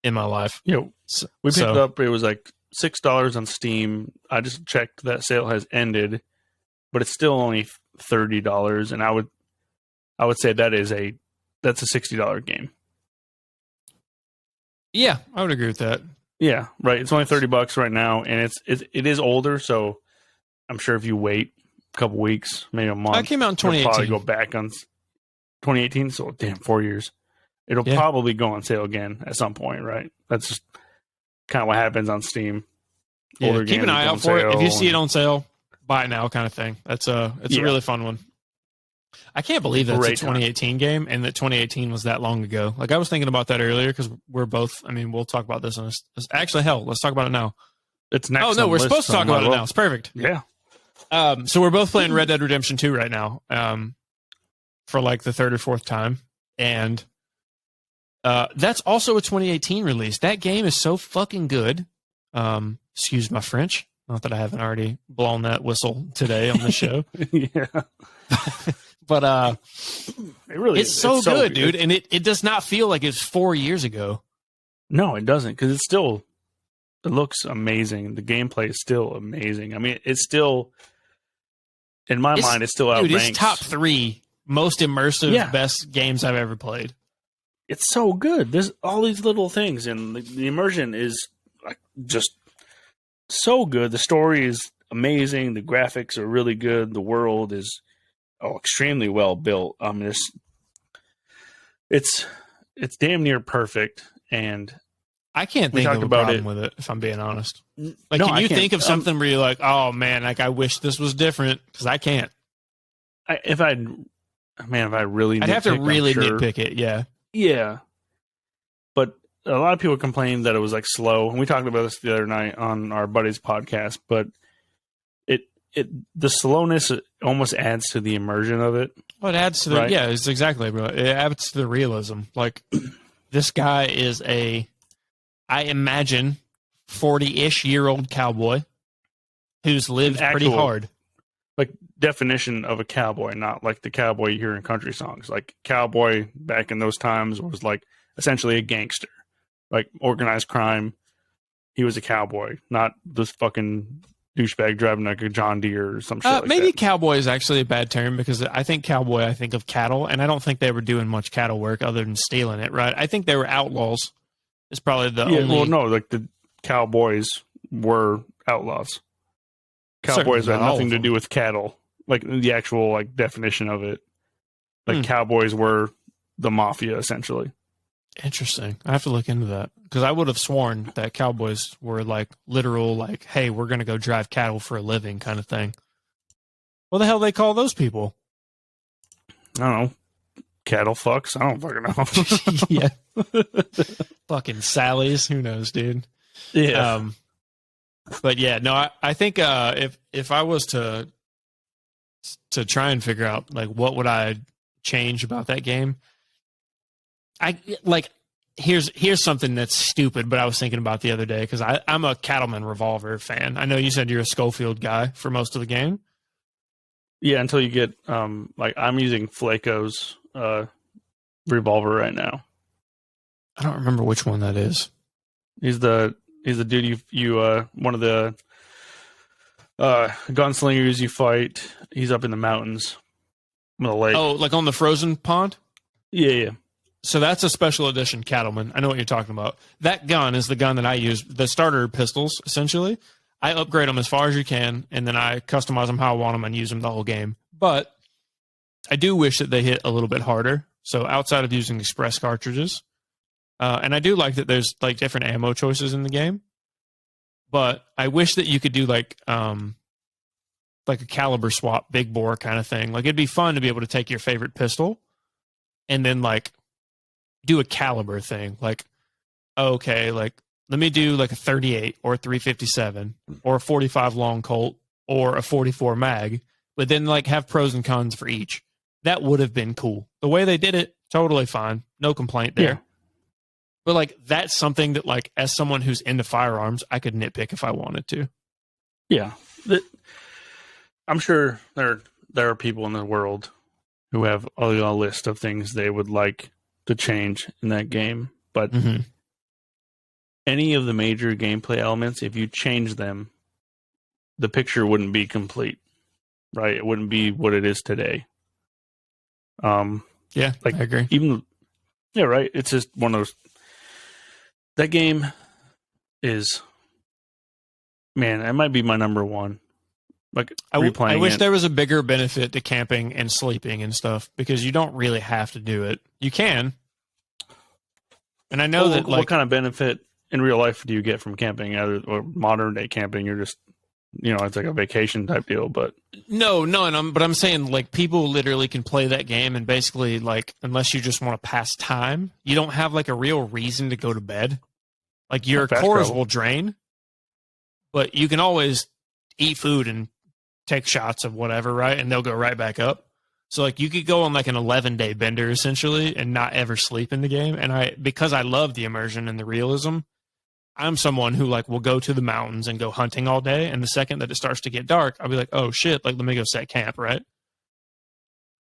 Speaker 1: in my life.
Speaker 2: We picked it up. It was like $6 on Steam. I just checked that sale has ended, but it's still only $30. And I would say that's a $60 game.
Speaker 1: Yeah, I would agree with that.
Speaker 2: Yeah, right. It's only $30 right now, and it is older. So I'm sure if you wait a couple weeks, maybe a month,
Speaker 1: it came out in 2018.
Speaker 2: It'll probably go back on 2018. So damn, 4 years. It'll probably go on sale again at some point, right? That's just kind of what happens on Steam.
Speaker 1: Yeah, keep an eye out for it. If you see it on sale, buy it now, kind of thing. It's a really fun one. I can't believe that's a 2018 game and that 2018 was that long ago. Like, I was thinking about that earlier because we're both, I mean, we'll talk about this actually, hell, let's talk about it now.
Speaker 2: It's next.
Speaker 1: Oh, no, we're supposed to talk about it now. It's perfect.
Speaker 2: Yeah.
Speaker 1: So we're both playing Red Dead Redemption 2 right now, for like the third or fourth time. And that's also a 2018 release. That game is so fucking good. Excuse my French. Not that I haven't already blown that whistle today on the show.
Speaker 2: Yeah.
Speaker 1: But it's so good, dude. And it does not feel like it's 4 years ago.
Speaker 2: No, it doesn't, because it looks amazing. The gameplay is still amazing. I mean, it's still, in my mind, it's still outranks.
Speaker 1: Dude, it's top 3 most immersive, best games I've ever played.
Speaker 2: It's so good. There's all these little things, and the immersion is like just so good. The story is amazing. The graphics are really good. The world is extremely well built. I mean, it's damn near perfect. And
Speaker 1: I can't think of a problem with it, if I'm being honest. Like, can you think of something where you're like, oh man, like I wish this was different? Because I can't.
Speaker 2: If I really,
Speaker 1: I'd have to really nitpick it. Yeah.
Speaker 2: Yeah. But a lot of people complained that it was like slow. And we talked about this the other night on our buddy's podcast, but the slowness almost adds to the immersion of it.
Speaker 1: Well, it adds to the, right? Yeah, it's exactly, bro. It adds to the realism. Like, this guy is I imagine, 40-ish year old cowboy who's lived pretty hard.
Speaker 2: Like, definition of a cowboy, not like the cowboy you hear in country songs. Like, cowboy back in those times was like essentially a gangster, like organized crime. He was a cowboy, not this fucking douchebag driving like a John Deere or some shit like
Speaker 1: maybe
Speaker 2: that.
Speaker 1: Cowboy is actually a bad term, because I think cowboy, I think of cattle, and I don't think they were doing much cattle work other than stealing it, right? I think they were outlaws. It's probably the only...
Speaker 2: Well, no, like the cowboys were outlaws. Cowboys had nothing to do with cattle. Like, the actual like definition of it. Like, cowboys were the mafia, essentially.
Speaker 1: Interesting. I have to look into that, because I would have sworn that cowboys were like literal, like, hey, we're going to go drive cattle for a living kind of thing. What the hell they call those people?
Speaker 2: I don't know. Cattle fucks? I don't fucking know.
Speaker 1: Yeah. Fucking Sally's. Who knows, dude?
Speaker 2: Yeah.
Speaker 1: But yeah, no, I think if I was to try and figure out like what would I change about that game, here's something that's stupid, but I was thinking about the other day, because I'm a Cattleman Revolver fan. I know you said you're a Schofield guy for most of the game.
Speaker 2: Yeah, until you get like, I'm using Flaco's revolver right now.
Speaker 1: I don't remember which one that is.
Speaker 2: He's the dude you one of the gunslingers you fight. He's up in the mountains on the lake.
Speaker 1: Oh, like on the frozen pond?
Speaker 2: Yeah.
Speaker 1: So that's a special edition Cattleman. I know what you're talking about. That gun is the gun that I use. The starter pistols, essentially. I upgrade them as far as you can, and then I customize them how I want them and use them the whole game. But I do wish that they hit a little bit harder. So outside of using express cartridges, and I do like that there's like different ammo choices in the game. But I wish that you could do like a caliber swap, big bore kind of thing. Like it'd be fun to be able to take your favorite pistol and then like do a caliber thing. Like, okay, like let me do like a 38 or a 357 or a 45 long Colt or a 44 mag, but then like have pros and cons for each. That would have been cool. The way they did it, totally fine. No complaint there.
Speaker 2: Yeah.
Speaker 1: But like that's something that like as someone who's into firearms, I could nitpick if I wanted to.
Speaker 2: Yeah. I'm sure there are people in the world who have a list of things they would like to change in that game, but any of the major gameplay elements, if you change them, the picture wouldn't be complete, right? It wouldn't be what it is today.
Speaker 1: Yeah,
Speaker 2: like
Speaker 1: I agree.
Speaker 2: Yeah, right. It's just one of those. That game is, man, it might be my number one. Like
Speaker 1: I wish
Speaker 2: it.
Speaker 1: there was a bigger benefit to camping and sleeping and stuff because you don't really have to do it. You can, and I know that like
Speaker 2: what kind of benefit in real life do you get from camping, or modern day camping? You're just, it's like a vacation type deal. But
Speaker 1: no, but I'm saying like people literally can play that game and basically like unless you just want to pass time, you don't have like a real reason to go to bed. Like your cores will drain, but you can always eat food and take shots of whatever, right? And they'll go right back up. So like you could go on like an 11-day bender essentially and not ever sleep in the game. And because I love the immersion and the realism, I'm someone who like will go to the mountains and go hunting all day. And the second that it starts to get dark, I'll be like, oh shit, like let me go set camp, right?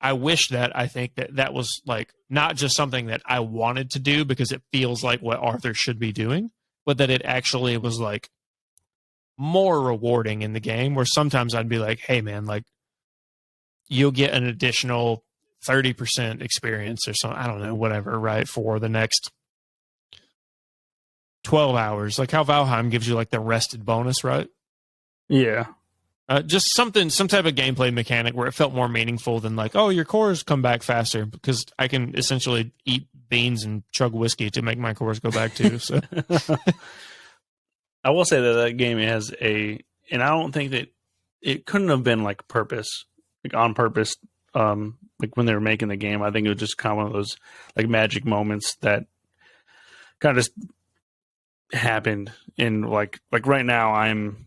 Speaker 1: I think that was like not just something that I wanted to do because it feels like what Arthur should be doing, but that it actually was like more rewarding in the game where sometimes I'd be like, hey man, like you'll get an additional 30% experience or something. I don't know, whatever, right? For the next 12 hours, like how Valheim gives you like the rested bonus, right?
Speaker 2: Yeah.
Speaker 1: Just some type of gameplay mechanic where it felt more meaningful than like, oh, your cores come back faster because I can essentially eat beans and chug whiskey to make my cores go back too. So
Speaker 2: I will say that game has and I don't think that it couldn't have been like on purpose. Like when they were making the game, I think it was just kind of one of those like magic moments that kind of just happened in like right now I'm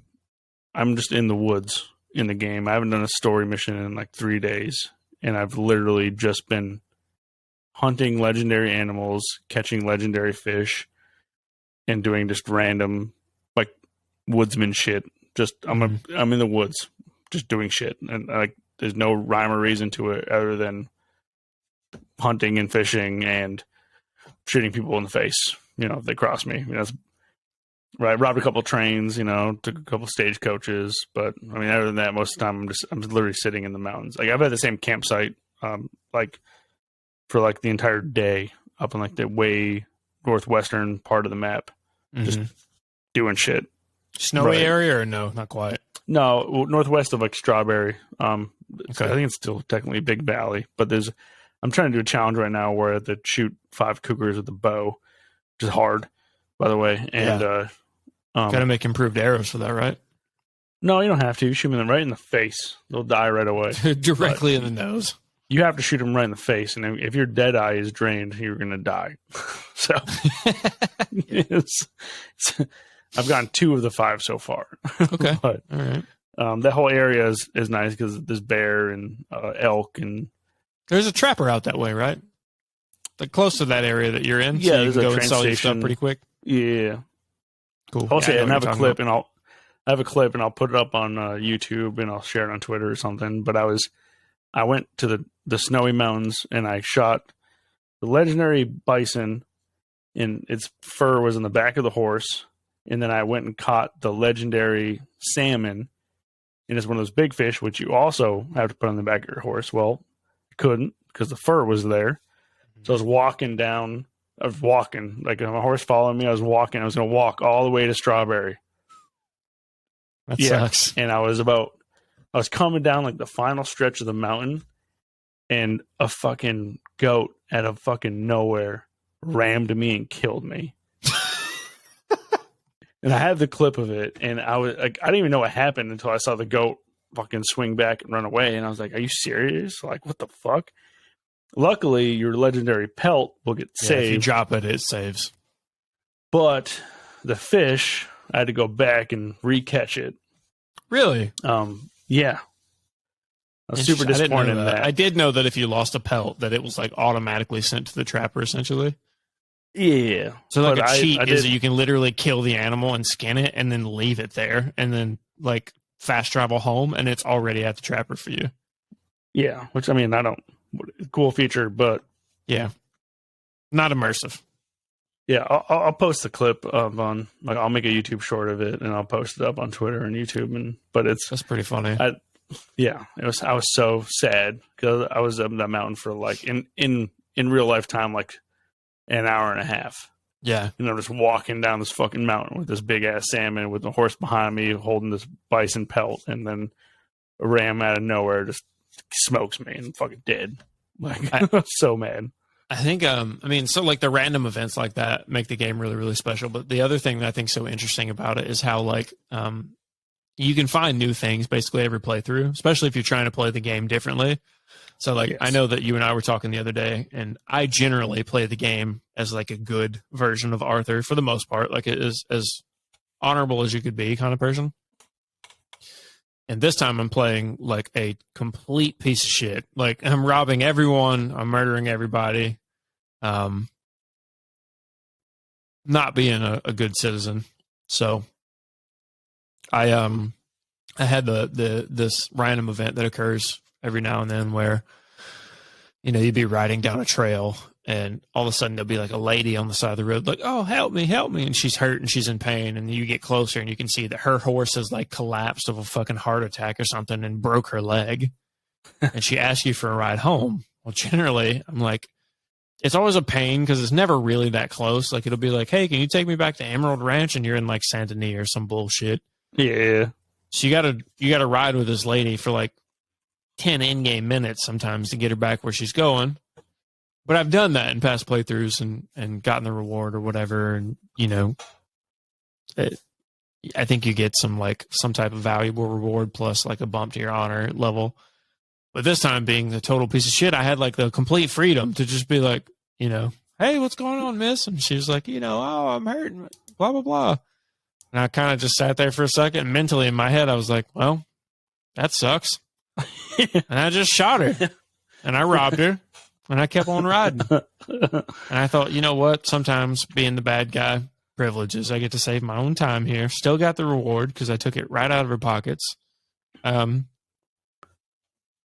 Speaker 2: just in the woods in the game. I haven't done a story mission in like 3 days, and I've literally just been hunting legendary animals, catching legendary fish, and doing just random like woodsman shit. Just I'm in the woods just doing shit, and like there's no rhyme or reason to it other than hunting and fishing and shooting people in the face, if they cross me. That's right. Robbed a couple trains, took a couple stagecoaches, but I mean, other than that, most of the time I'm literally sitting in the mountains. Like I've had the same campsite, like for like the entire day up in like the way northwestern part of the map, just doing shit.
Speaker 1: Snowy area or no, not quite.
Speaker 2: No, northwest of like Strawberry.
Speaker 1: Okay.
Speaker 2: I think it's still technically Big Valley, but I'm trying to do a challenge right now where I have to shoot 5 cougars with a bow, which is hard, by the way. And
Speaker 1: gotta make improved arrows for that, right?
Speaker 2: No, you don't have to. You shoot them right in the face; they'll die right away.
Speaker 1: Directly in the nose.
Speaker 2: You have to shoot them right in the face, and if your dead eye is drained, you're going to die. So, I've gotten 2 of the 5 so far.
Speaker 1: Okay,
Speaker 2: but
Speaker 1: all right.
Speaker 2: That whole area is nice because there's bear and elk, and
Speaker 1: there's a trapper out that way, right? Like close to that area that you're in.
Speaker 2: Yeah,
Speaker 1: so you
Speaker 2: there's
Speaker 1: can
Speaker 2: a
Speaker 1: go
Speaker 2: train
Speaker 1: and sell your
Speaker 2: station.
Speaker 1: stuff pretty quick.
Speaker 2: Yeah,
Speaker 1: cool.
Speaker 2: I'll say, and I have a clip,
Speaker 1: about.
Speaker 2: I have a clip, and I'll put it up on YouTube, and I'll share it on Twitter or something. But I went to the snowy mountains, and I shot the legendary bison, and its fur was in the back of the horse. And then I went and caught the legendary salmon, and it's one of those big fish, which you also have to put on the back of your horse. Well, I couldn't because the fur was there. So I was walking, like my horse following me. I was going to walk all the way to Strawberry.
Speaker 1: That sucks.
Speaker 2: And I was coming down like the final stretch of the mountain, and a fucking goat out of fucking nowhere rammed me and killed me. And I had the clip of it, and I was like, I didn't even know what happened until I saw the goat fucking swing back and run away. And I was like, are you serious? Like, what the fuck? Luckily, your legendary pelt will get
Speaker 1: Yeah, if you
Speaker 2: saved.
Speaker 1: drop it, it saves.
Speaker 2: But the fish, I had to go back and re-catch it.
Speaker 1: Really?
Speaker 2: Yeah. I was super disappointed in that.
Speaker 1: I did know that if you lost a pelt, that it was like automatically sent to the trapper, essentially.
Speaker 2: Yeah.
Speaker 1: So like a cheat is that you can literally kill the animal and skin it and then leave it there and then like fast travel home and it's already at the trapper for you.
Speaker 2: Yeah, which I mean, cool feature, but
Speaker 1: yeah, not immersive.
Speaker 2: Yeah, I'll post the clip of I'll make a YouTube short of it and I'll post it up on Twitter and YouTube that's
Speaker 1: pretty funny.
Speaker 2: I was so sad because I was up that mountain for like in real life time like an hour and a half.
Speaker 1: Yeah.
Speaker 2: And I'm just walking down this fucking mountain with this big ass salmon with the horse behind me holding this bison pelt, and then a ram out of nowhere just smokes me and I'm fucking dead. Like I'm so mad.
Speaker 1: I think so like the random events like that make the game really, really special. But the other thing that I think is so interesting about it is how like you can find new things basically every playthrough, especially if you're trying to play the game differently. So like, yes. I know that you and I were talking the other day, and I generally play the game as like a good version of Arthur for the most part. Like it is as honorable as you could be kind of person. And this time I'm playing like a complete piece of shit. Like I'm robbing everyone. I'm murdering everybody. Not being a good citizen. So I had this random event that occurs every now and then where, you'd be riding down a trail and all of a sudden there'll be like a lady on the side of the road, like, oh, help me. And she's hurt and she's in pain. And you get closer and you can see that her horse has like collapsed of a fucking heart attack or something and broke her leg. And she asks you for a ride home. Well, generally I'm like, it's always a pain because it's never really that close. Like it'll be like, hey, can you take me back to Emerald Ranch? And you're in like Saint Denis or some bullshit.
Speaker 2: Yeah.
Speaker 1: So you gotta ride with this lady for like 10 in-game minutes sometimes to get her back where she's going. But I've done that in past playthroughs and gotten the reward or whatever. And, I think you get some type of valuable reward plus like a bump to your honor level. But this time being the total piece of shit, I had like the complete freedom to just be like, hey, what's going on, miss? And she was like, oh, I'm hurting, blah, blah, blah. And I kind of just sat there for a second. And mentally in my head, I was like, well, that sucks. And I just shot her. And I robbed her. And I kept on riding. And I thought, you know what? Sometimes being the bad guy, privileges. I get to save my own time here. Still got the reward because I took it right out of her pockets. We're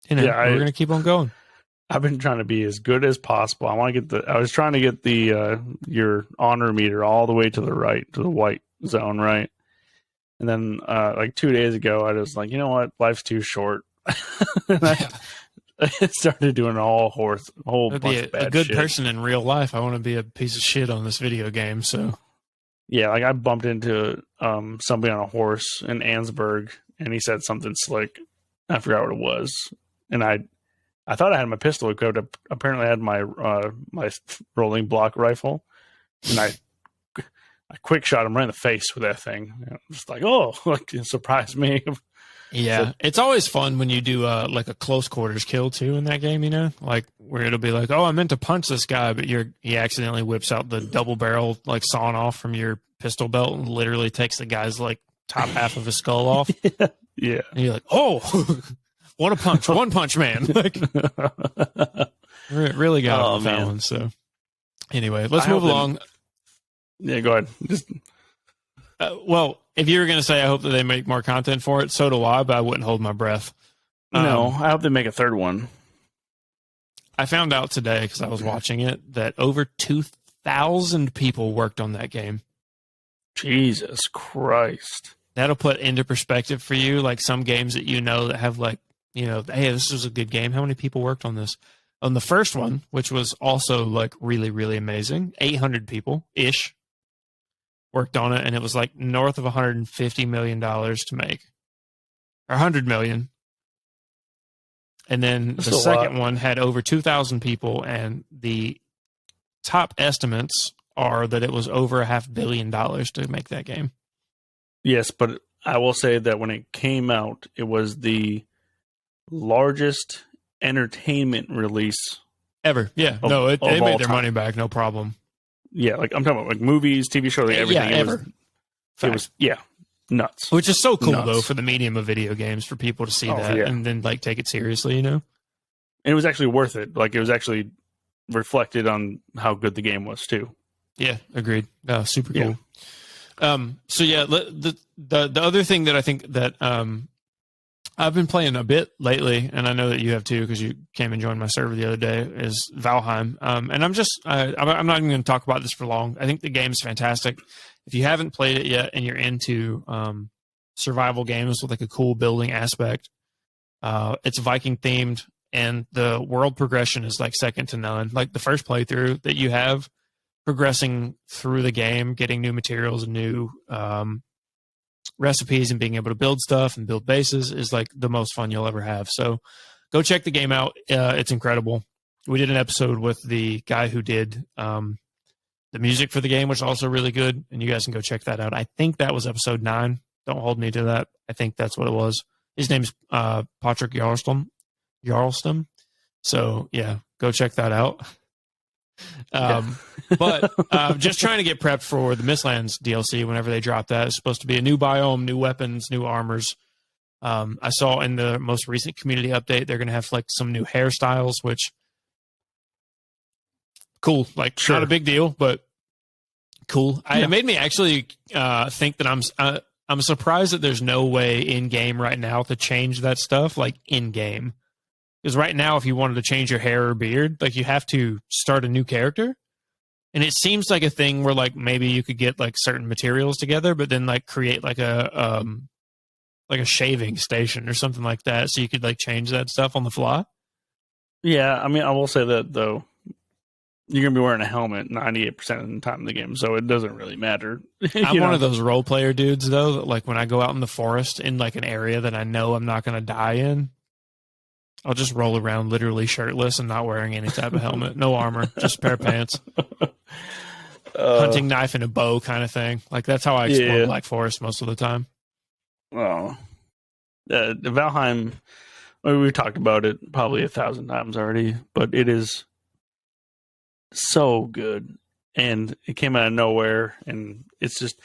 Speaker 1: going to keep on going.
Speaker 2: I've been trying to be as good as possible. I was trying to get the your honor meter all the way to the right, to the white zone, right? And then like 2 days ago, I was like, you know what? Life's too short. I started doing a whole bunch of bad shit.
Speaker 1: A good person in real life. I want to be a piece of shit on this video game. So
Speaker 2: yeah, like I bumped into somebody on a horse in Ansburg, and he said something slick. I forgot what it was, and I thought I had my pistol equipped. Apparently, I had my my rolling block rifle, and I quick shot him right in the face with that thing. I'm just like, oh, like it surprised me.
Speaker 1: Yeah, so, it's always fun when you do like a close quarters kill too in that game, like where it'll be like, oh, I meant to punch this guy, but he accidentally whips out the double barrel like sawn off from your pistol belt and literally takes the guy's like top half of his skull off.
Speaker 2: Yeah.
Speaker 1: And you're like, oh, what a punch, one punch man. Like really got off that one. So anyway, let's move along.
Speaker 2: Yeah, go ahead. Just
Speaker 1: well, if you were going to say, I hope that they make more content for it, so do I, but I wouldn't hold my breath.
Speaker 2: No, I hope they make a third one.
Speaker 1: I found out today, because I was watching it, that over 2,000 people worked on that game.
Speaker 2: Jesus Christ.
Speaker 1: That'll put into perspective for you, like some games that that have like, hey, this is a good game. How many people worked on this? On the first one, which was also like really, really amazing, 800 people-ish. Worked on it, and it was like north of $150 million to make, or $100 million. And then the second one had over 2,000 people, and the top estimates are that it was over $500 million to make that game.
Speaker 2: Yes, but I will say that when it came out, it was the largest entertainment release
Speaker 1: Ever. Yeah.
Speaker 2: of,
Speaker 1: No,
Speaker 2: of
Speaker 1: they
Speaker 2: all
Speaker 1: made their
Speaker 2: time.
Speaker 1: money back, no problem.
Speaker 2: Yeah, like I'm talking about like movies, TV shows, like everything.
Speaker 1: Yeah,
Speaker 2: It
Speaker 1: ever.
Speaker 2: was nuts.
Speaker 1: Which is so cool,
Speaker 2: Nuts.
Speaker 1: though, for the medium of video games, for people to see that
Speaker 2: Yeah.
Speaker 1: and then like take it seriously, you know?
Speaker 2: And it was actually worth it. Like it was actually reflected on how good the game was too.
Speaker 1: Yeah, agreed. Super
Speaker 2: Yeah.
Speaker 1: cool. So yeah, the other thing that I think that I've been playing a bit lately, and I know that you have too because you came and joined my server the other day, is Valheim. And I'm not even going to talk about this for long. I think the game's fantastic. If you haven't played it yet and you're into survival games with like a cool building aspect, it's Viking themed, and the world progression is like second to none. Like the first playthrough that you have, progressing through the game, getting new materials and new recipes and being able to build stuff and build bases is like the most fun you'll ever have. So go check the game out. It's incredible. We did an episode with the guy who did the music for the game, which is also really good, and you guys can go check that out. I think that was episode 9. Don't hold me to that. I think that's what it was. His name's Patrick Jarlston. So yeah, go check that out. But just trying to get prepped for the Mistlands DLC whenever they drop that. It's supposed to be a new biome, new weapons, new armors. I saw in the most recent community update they're going to have like some new hairstyles, which cool. Like not a big deal, but cool. It made me actually think that I'm surprised that there's no way in game right now to change that stuff like in game. Because right now, if you wanted to change your hair or beard, like you have to start a new character. And it seems like a thing where like maybe you could get like certain materials together, but then like create like a shaving station or something like that, so you could like change that stuff on the fly.
Speaker 2: Yeah, I mean, I will say that though, you're gonna be wearing a helmet 98% of the time in the game, so it doesn't really matter.
Speaker 1: I'm one of those role player dudes though, that like when I go out in the forest in like an area that I know I'm not gonna die in, I'll just roll around literally shirtless and not wearing any type of helmet, no armor, just a pair of pants, hunting knife and a bow kind of thing. Like that's how I explore Black Forest most of the time.
Speaker 2: Oh, the Valheim. We've talked about it probably 1,000 times already, but it is so good, and it came out of nowhere, and it's just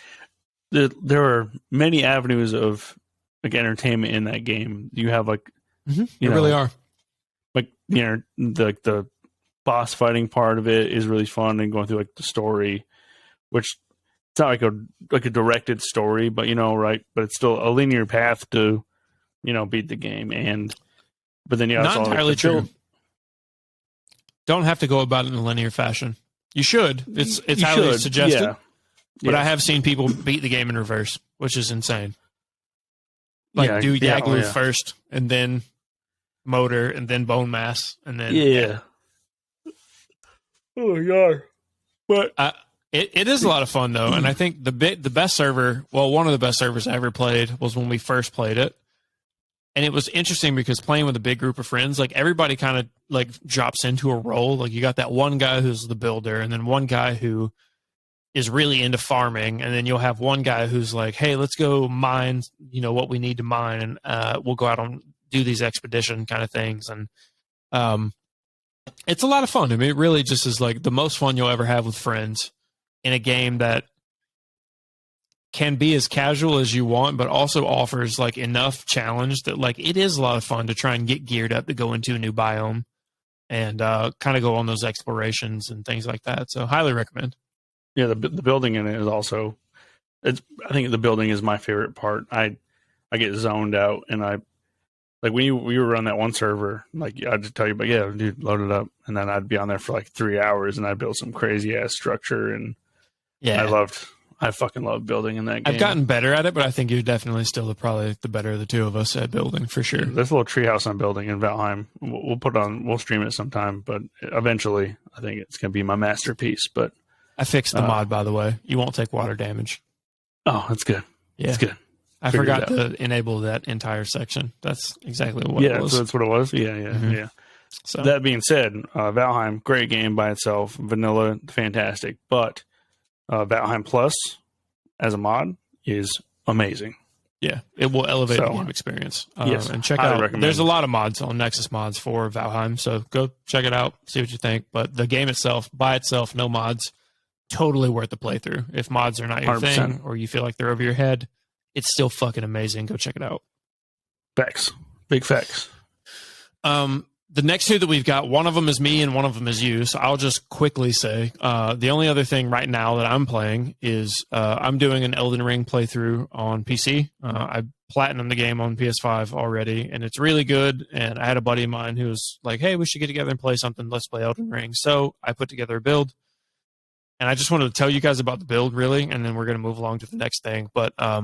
Speaker 2: there are many avenues of like entertainment in that game. You have like.
Speaker 1: You really are.
Speaker 2: Like, the boss fighting part of it is really fun, and going through like the story, which it's not like a directed story, but right, but it's still a linear path to beat the game. But then
Speaker 1: not entirely true. Don't have to go about it in a linear fashion. You should. It's highly suggested. Yeah. But I have seen people beat the game in reverse, which is insane. Like do Yaglu first, and then motor, and then bone mass, and then
Speaker 2: Oh my god!
Speaker 1: But it is a lot of fun though, and I think the best server, well, one of the best servers I ever played was when we first played it, and it was interesting because playing with a big group of friends, like everybody kind of like drops into a role. Like you got that one guy who's the builder, and then one guy who is really into farming, and then you'll have one guy who's like, hey, let's go mine what we need to mine, and we'll go out and do these expedition kind of things. And it's a lot of fun. I mean, it really just is like the most fun you'll ever have with friends in a game that can be as casual as you want, but also offers like enough challenge that like it is a lot of fun to try and get geared up to go into a new biome and kind of go on those explorations and things like that. So highly recommend.
Speaker 2: Yeah, the building in it is also. I think the building is my favorite part. I get zoned out, and like when we were on that one server, like I'd just tell you, but yeah, dude, load it up, and then I'd be on there for like 3 hours, and I'd build some crazy ass structure, and I fucking love building in that game.
Speaker 1: I've gotten better at it, but I think you're definitely still probably the better of the two of us at building for sure.
Speaker 2: This little treehouse I'm building in Valheim, we'll stream it sometime, but eventually I think it's gonna be my masterpiece. But
Speaker 1: I fixed the mod, by the way. You won't take water damage.
Speaker 2: Oh, that's good.
Speaker 1: Yeah,
Speaker 2: that's good.
Speaker 1: I forgot to enable that entire section. That's exactly what it was.
Speaker 2: So that's what it was. Yeah. So that being said, Valheim, great game by itself. Vanilla, fantastic. But Valheim Plus as a mod is amazing.
Speaker 1: Yeah, it will elevate the
Speaker 2: So,
Speaker 1: game experience.
Speaker 2: yes,
Speaker 1: And check
Speaker 2: highly
Speaker 1: out.
Speaker 2: recommend.
Speaker 1: There's a lot of mods on Nexus Mods for Valheim, so go check it out, see what you think. But the game itself, by itself, no mods, totally worth the playthrough. If mods are not your
Speaker 2: 100%.
Speaker 1: thing, or you feel like they're over your head, it's still fucking amazing. Go check it out.
Speaker 2: Facts, big facts.
Speaker 1: The next two that we've got, one of them is me and one of them is you. So I'll just quickly say the only other thing right now that I'm playing is I'm doing an Elden Ring playthrough on PC. I platinumed the game on PS5 already, and it's really good. And I had a buddy of mine who was like, hey, we should get together and play something. Let's play Elden Ring. So I put together a build. And I just wanted to tell you guys about the build, really, and then we're going to move along to the next thing. But I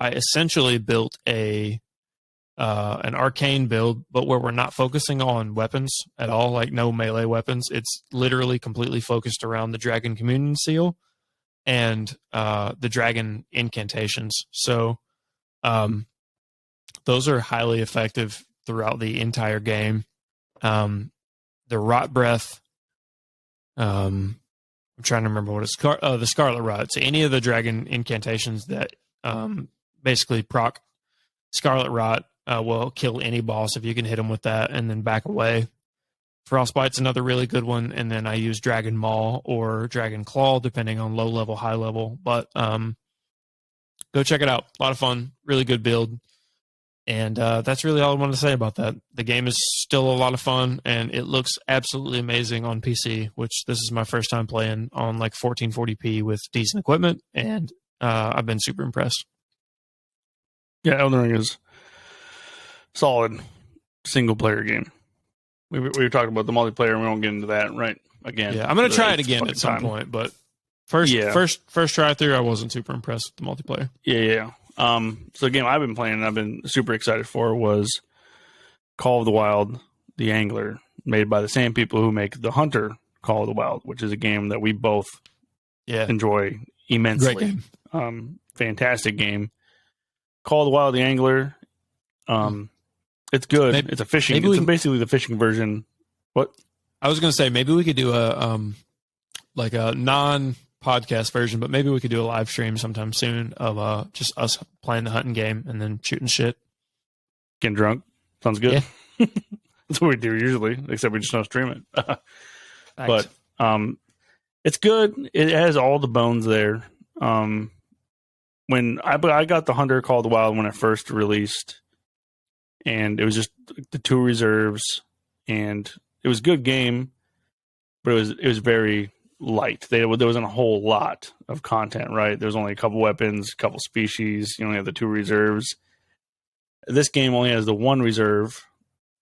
Speaker 1: essentially built an arcane build, but where we're not focusing on weapons at all, like no melee weapons. It's literally completely focused around the dragon communion seal and the dragon incantations. So those are highly effective throughout the entire game. The rot breath, I'm trying to remember what it's called. The Scarlet Rot. So any of the dragon incantations that basically proc Scarlet Rot will kill any boss if you can hit them with that and then back away. Frostbite's another really good one, and then I use Dragon Maw or Dragon Claw depending on low level, high level. But go check it out. A lot of fun, really good build, and that's really all I wanted to say about that. The game is still a lot of fun, and it looks absolutely amazing on PC. Which this is my first time playing on like 1440p with decent equipment, and I've been super impressed.
Speaker 2: Yeah, Elden Ring is solid single player game. We were talking about the multiplayer, and we won't get into that right again.
Speaker 1: Yeah, I'm going to try it again at some point, but first try through, I wasn't super impressed with the multiplayer.
Speaker 2: Yeah. So the game I've been playing and I've been super excited for was Call of the Wild, The Angler, made by the same people who make The Hunter Call of the Wild, which is a game that we both enjoy immensely.
Speaker 1: Great game.
Speaker 2: Fantastic game. Call of the Wild, The Angler. It's good. It's a fishing. It's basically the fishing version. What?
Speaker 1: I was going to say maybe we could do a like a non-podcast version, but maybe we could do a live stream sometime soon of just us playing the hunting game and then shooting shit,
Speaker 2: getting drunk. Sounds good. Yeah. That's what we do usually, except we just don't stream it. But it's good. It has all the bones there. When I got the Hunter Call of the Wild when it first released. And it was just the two reserves, and it was a good game, but it was very light. There wasn't a whole lot of content, right? There was only a couple weapons, a couple species. You only have the two reserves. This game only has the one reserve.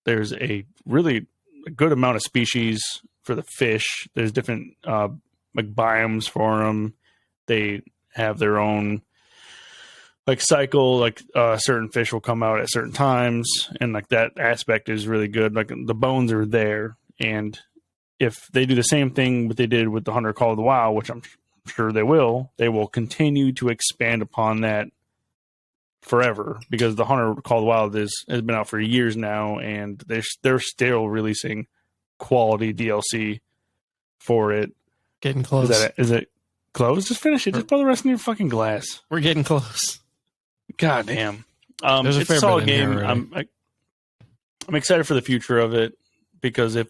Speaker 2: There's a really good amount of species for the fish. There's different like biomes for them. They have their own like cycle, like certain fish will come out at certain times, and like that aspect is really good. Like the bones are there, and if they do the same thing what they did with the Hunter Call of the Wild, which I'm sure they will continue to expand upon that forever, because the Hunter Call of the Wild has been out for years now, and they're still releasing quality DLC for it.
Speaker 1: Getting close.
Speaker 2: Is it close? Just finish it. Just pour the rest in your fucking glass.
Speaker 1: We're getting close.
Speaker 2: God damn. It's a solid game. I'm excited for the future of it, because if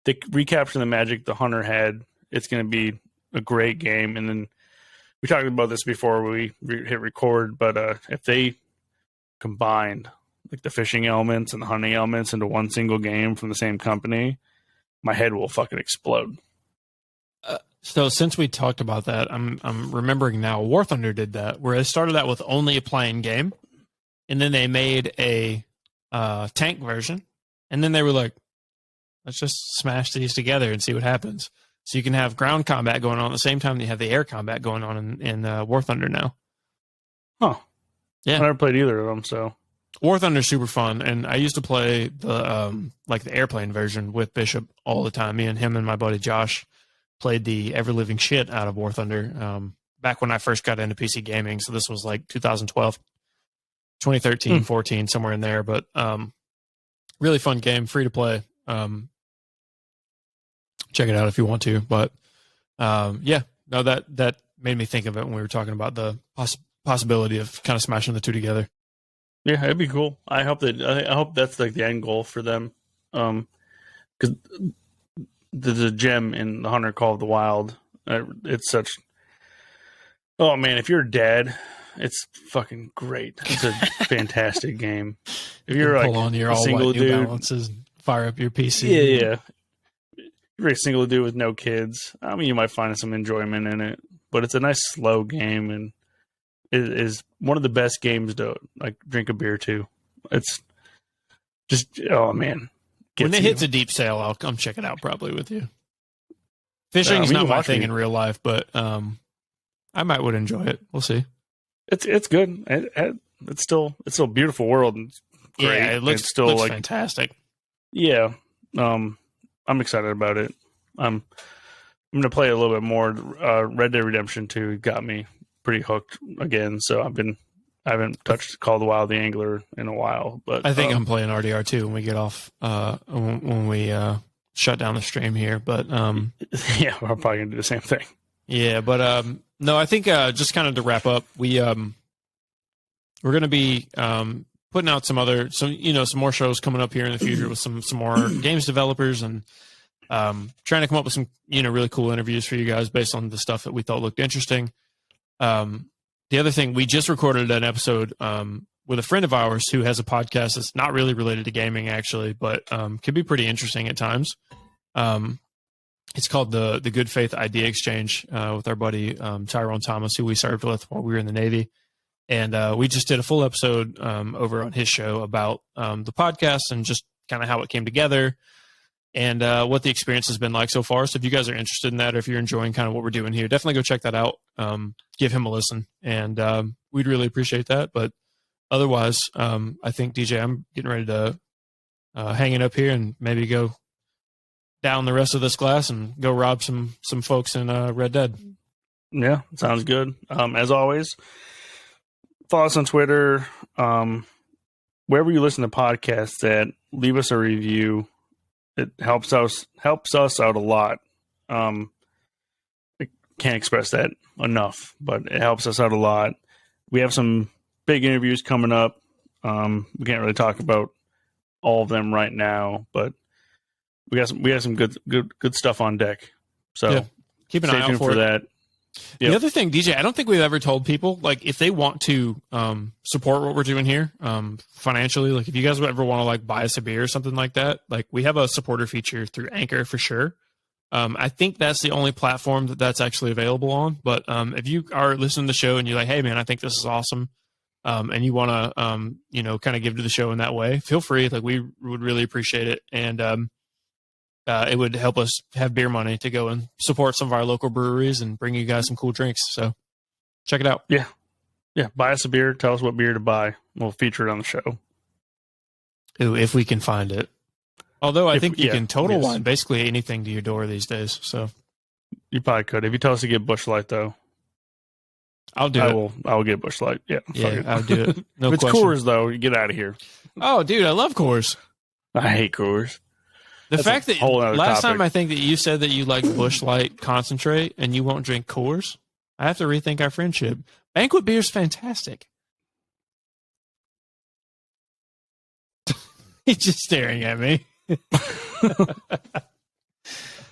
Speaker 2: they recapture the magic the Hunter had, it's going to be a great game. And then we talked about this before we hit record, but if they combined like the fishing elements and the hunting elements into one single game from the same company, my head will fucking explode.
Speaker 1: So since we talked about that, I'm remembering now. War Thunder did that, where they started out with only a plain game, and then they made a tank version, and then they were like, "Let's just smash these together and see what happens." So you can have ground combat going on at the same time that you have the air combat going on in War Thunder now.
Speaker 2: Huh?
Speaker 1: Yeah,
Speaker 2: I never played either of them. So
Speaker 1: War Thunder's super fun, and I used to play the like the airplane version with Bishop all the time. Me and him and my buddy Josh played the ever living shit out of War Thunder back when I first got into PC gaming. So this was like 2012, 2013, 14, somewhere in there. But really fun game, free to play. Check it out if you want to. But that made me think of it when we were talking about the possibility of kind of smashing the two together.
Speaker 2: Yeah, it'd be cool. I hope that's like the end goal for them. Because there's a gem in the Hunter Call of the Wild. It's such. Oh man, if you're a dad, it's fucking great. It's a fantastic game. If you're like
Speaker 1: pull on your
Speaker 2: a single
Speaker 1: all-white New
Speaker 2: dude,
Speaker 1: Balances, and fire up your PC.
Speaker 2: yeah. If you're a single dude with no kids, I mean, you might find some enjoyment in it. But it's a nice slow game, and it is one of the best games to like drink a beer to. It's just oh man.
Speaker 1: When it hits a deep sale, I'll come check it out probably with you. Fishing is not my thing in real life, but I would enjoy it. We'll see.
Speaker 2: It's good. It's still a beautiful world. And great.
Speaker 1: Yeah, it looks like fantastic.
Speaker 2: Yeah, I'm excited about it. I'm gonna play a little bit more. Red Dead Redemption 2 got me pretty hooked again. So I haven't touched Call of the Wild the Angler in a while, but
Speaker 1: I think I'm playing RDR 2 when we get off when we shut down the stream here. But
Speaker 2: yeah, we're probably gonna do the same thing.
Speaker 1: Yeah, but no, I think just kind of to wrap up, we're gonna be putting out some more shows coming up here in the future with some more games developers and trying to come up with some really cool interviews for you guys based on the stuff that we thought looked interesting. The other thing, we just recorded an episode with a friend of ours who has a podcast that's not really related to gaming, actually, but can be pretty interesting at times. It's called the Good Faith Idea Exchange with our buddy Tyrone Thomas, who we served with while we were in the Navy. And we just did a full episode over on his show about the podcast and just kind of how it came together and what the experience has been like so far. So if you guys are interested in that, or if you're enjoying kind of what we're doing here, definitely go check that out. Give him a listen, and we'd really appreciate that. But otherwise, I think, DJ, I'm getting ready to hang it up here and maybe go down the rest of this glass and go rob some folks in Red Dead.
Speaker 2: Yeah, sounds good. As always, follow us on Twitter. Wherever you listen to podcasts at, leave us a review. It helps us out a lot. I can't express that enough, but it helps us out a lot. We have some big interviews coming up. We can't really talk about all of them right now, but we got some good stuff on deck. So
Speaker 1: yeah. Keep an eye out for
Speaker 2: that. Yep.
Speaker 1: The other thing, DJ, I don't think we've ever told people, like, if they want to support what we're doing here financially, like if you guys would ever want to like buy us a beer or something like that, like we have a supporter feature through Anchor for sure. I think that's the only platform that's actually available on. But if you are listening to the show and you're like, hey man, I think this is awesome, and you want to kind of give to the show in that way, feel free. Like we would really appreciate it, and it would help us have beer money to go and support some of our local breweries and bring you guys some cool drinks. So check it out.
Speaker 2: Yeah. Buy us a beer. Tell us what beer to buy. We'll feature it on the show.
Speaker 1: Ooh, if we can find it. Although I think you can total wine basically anything to your door these days. So
Speaker 2: you probably could. If you tell us to get Busch Light, though,
Speaker 1: I'll do it.
Speaker 2: I will get Busch Light. Yeah,
Speaker 1: I'll do it. No
Speaker 2: if it's
Speaker 1: question.
Speaker 2: Coors, though, you get out of here.
Speaker 1: Oh, dude, I love Coors.
Speaker 2: I hate Coors.
Speaker 1: The fact that last time I think that you said that you like Busch Light concentrate and you won't drink Coors, I have to rethink our friendship. Banquet beer's fantastic. He's just staring at me.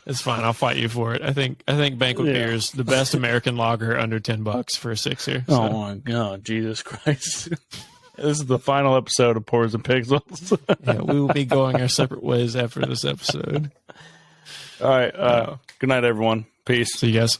Speaker 1: It's fine. I'll fight you for it. I think Banquet beer is the best American lager under $10 for a sixer. So.
Speaker 2: Oh my God, Jesus Christ! This is the final episode of Pours and Pixels.
Speaker 1: Yeah, we will be going our separate ways after this episode.
Speaker 2: All right. Good night, everyone. Peace.
Speaker 1: See you guys.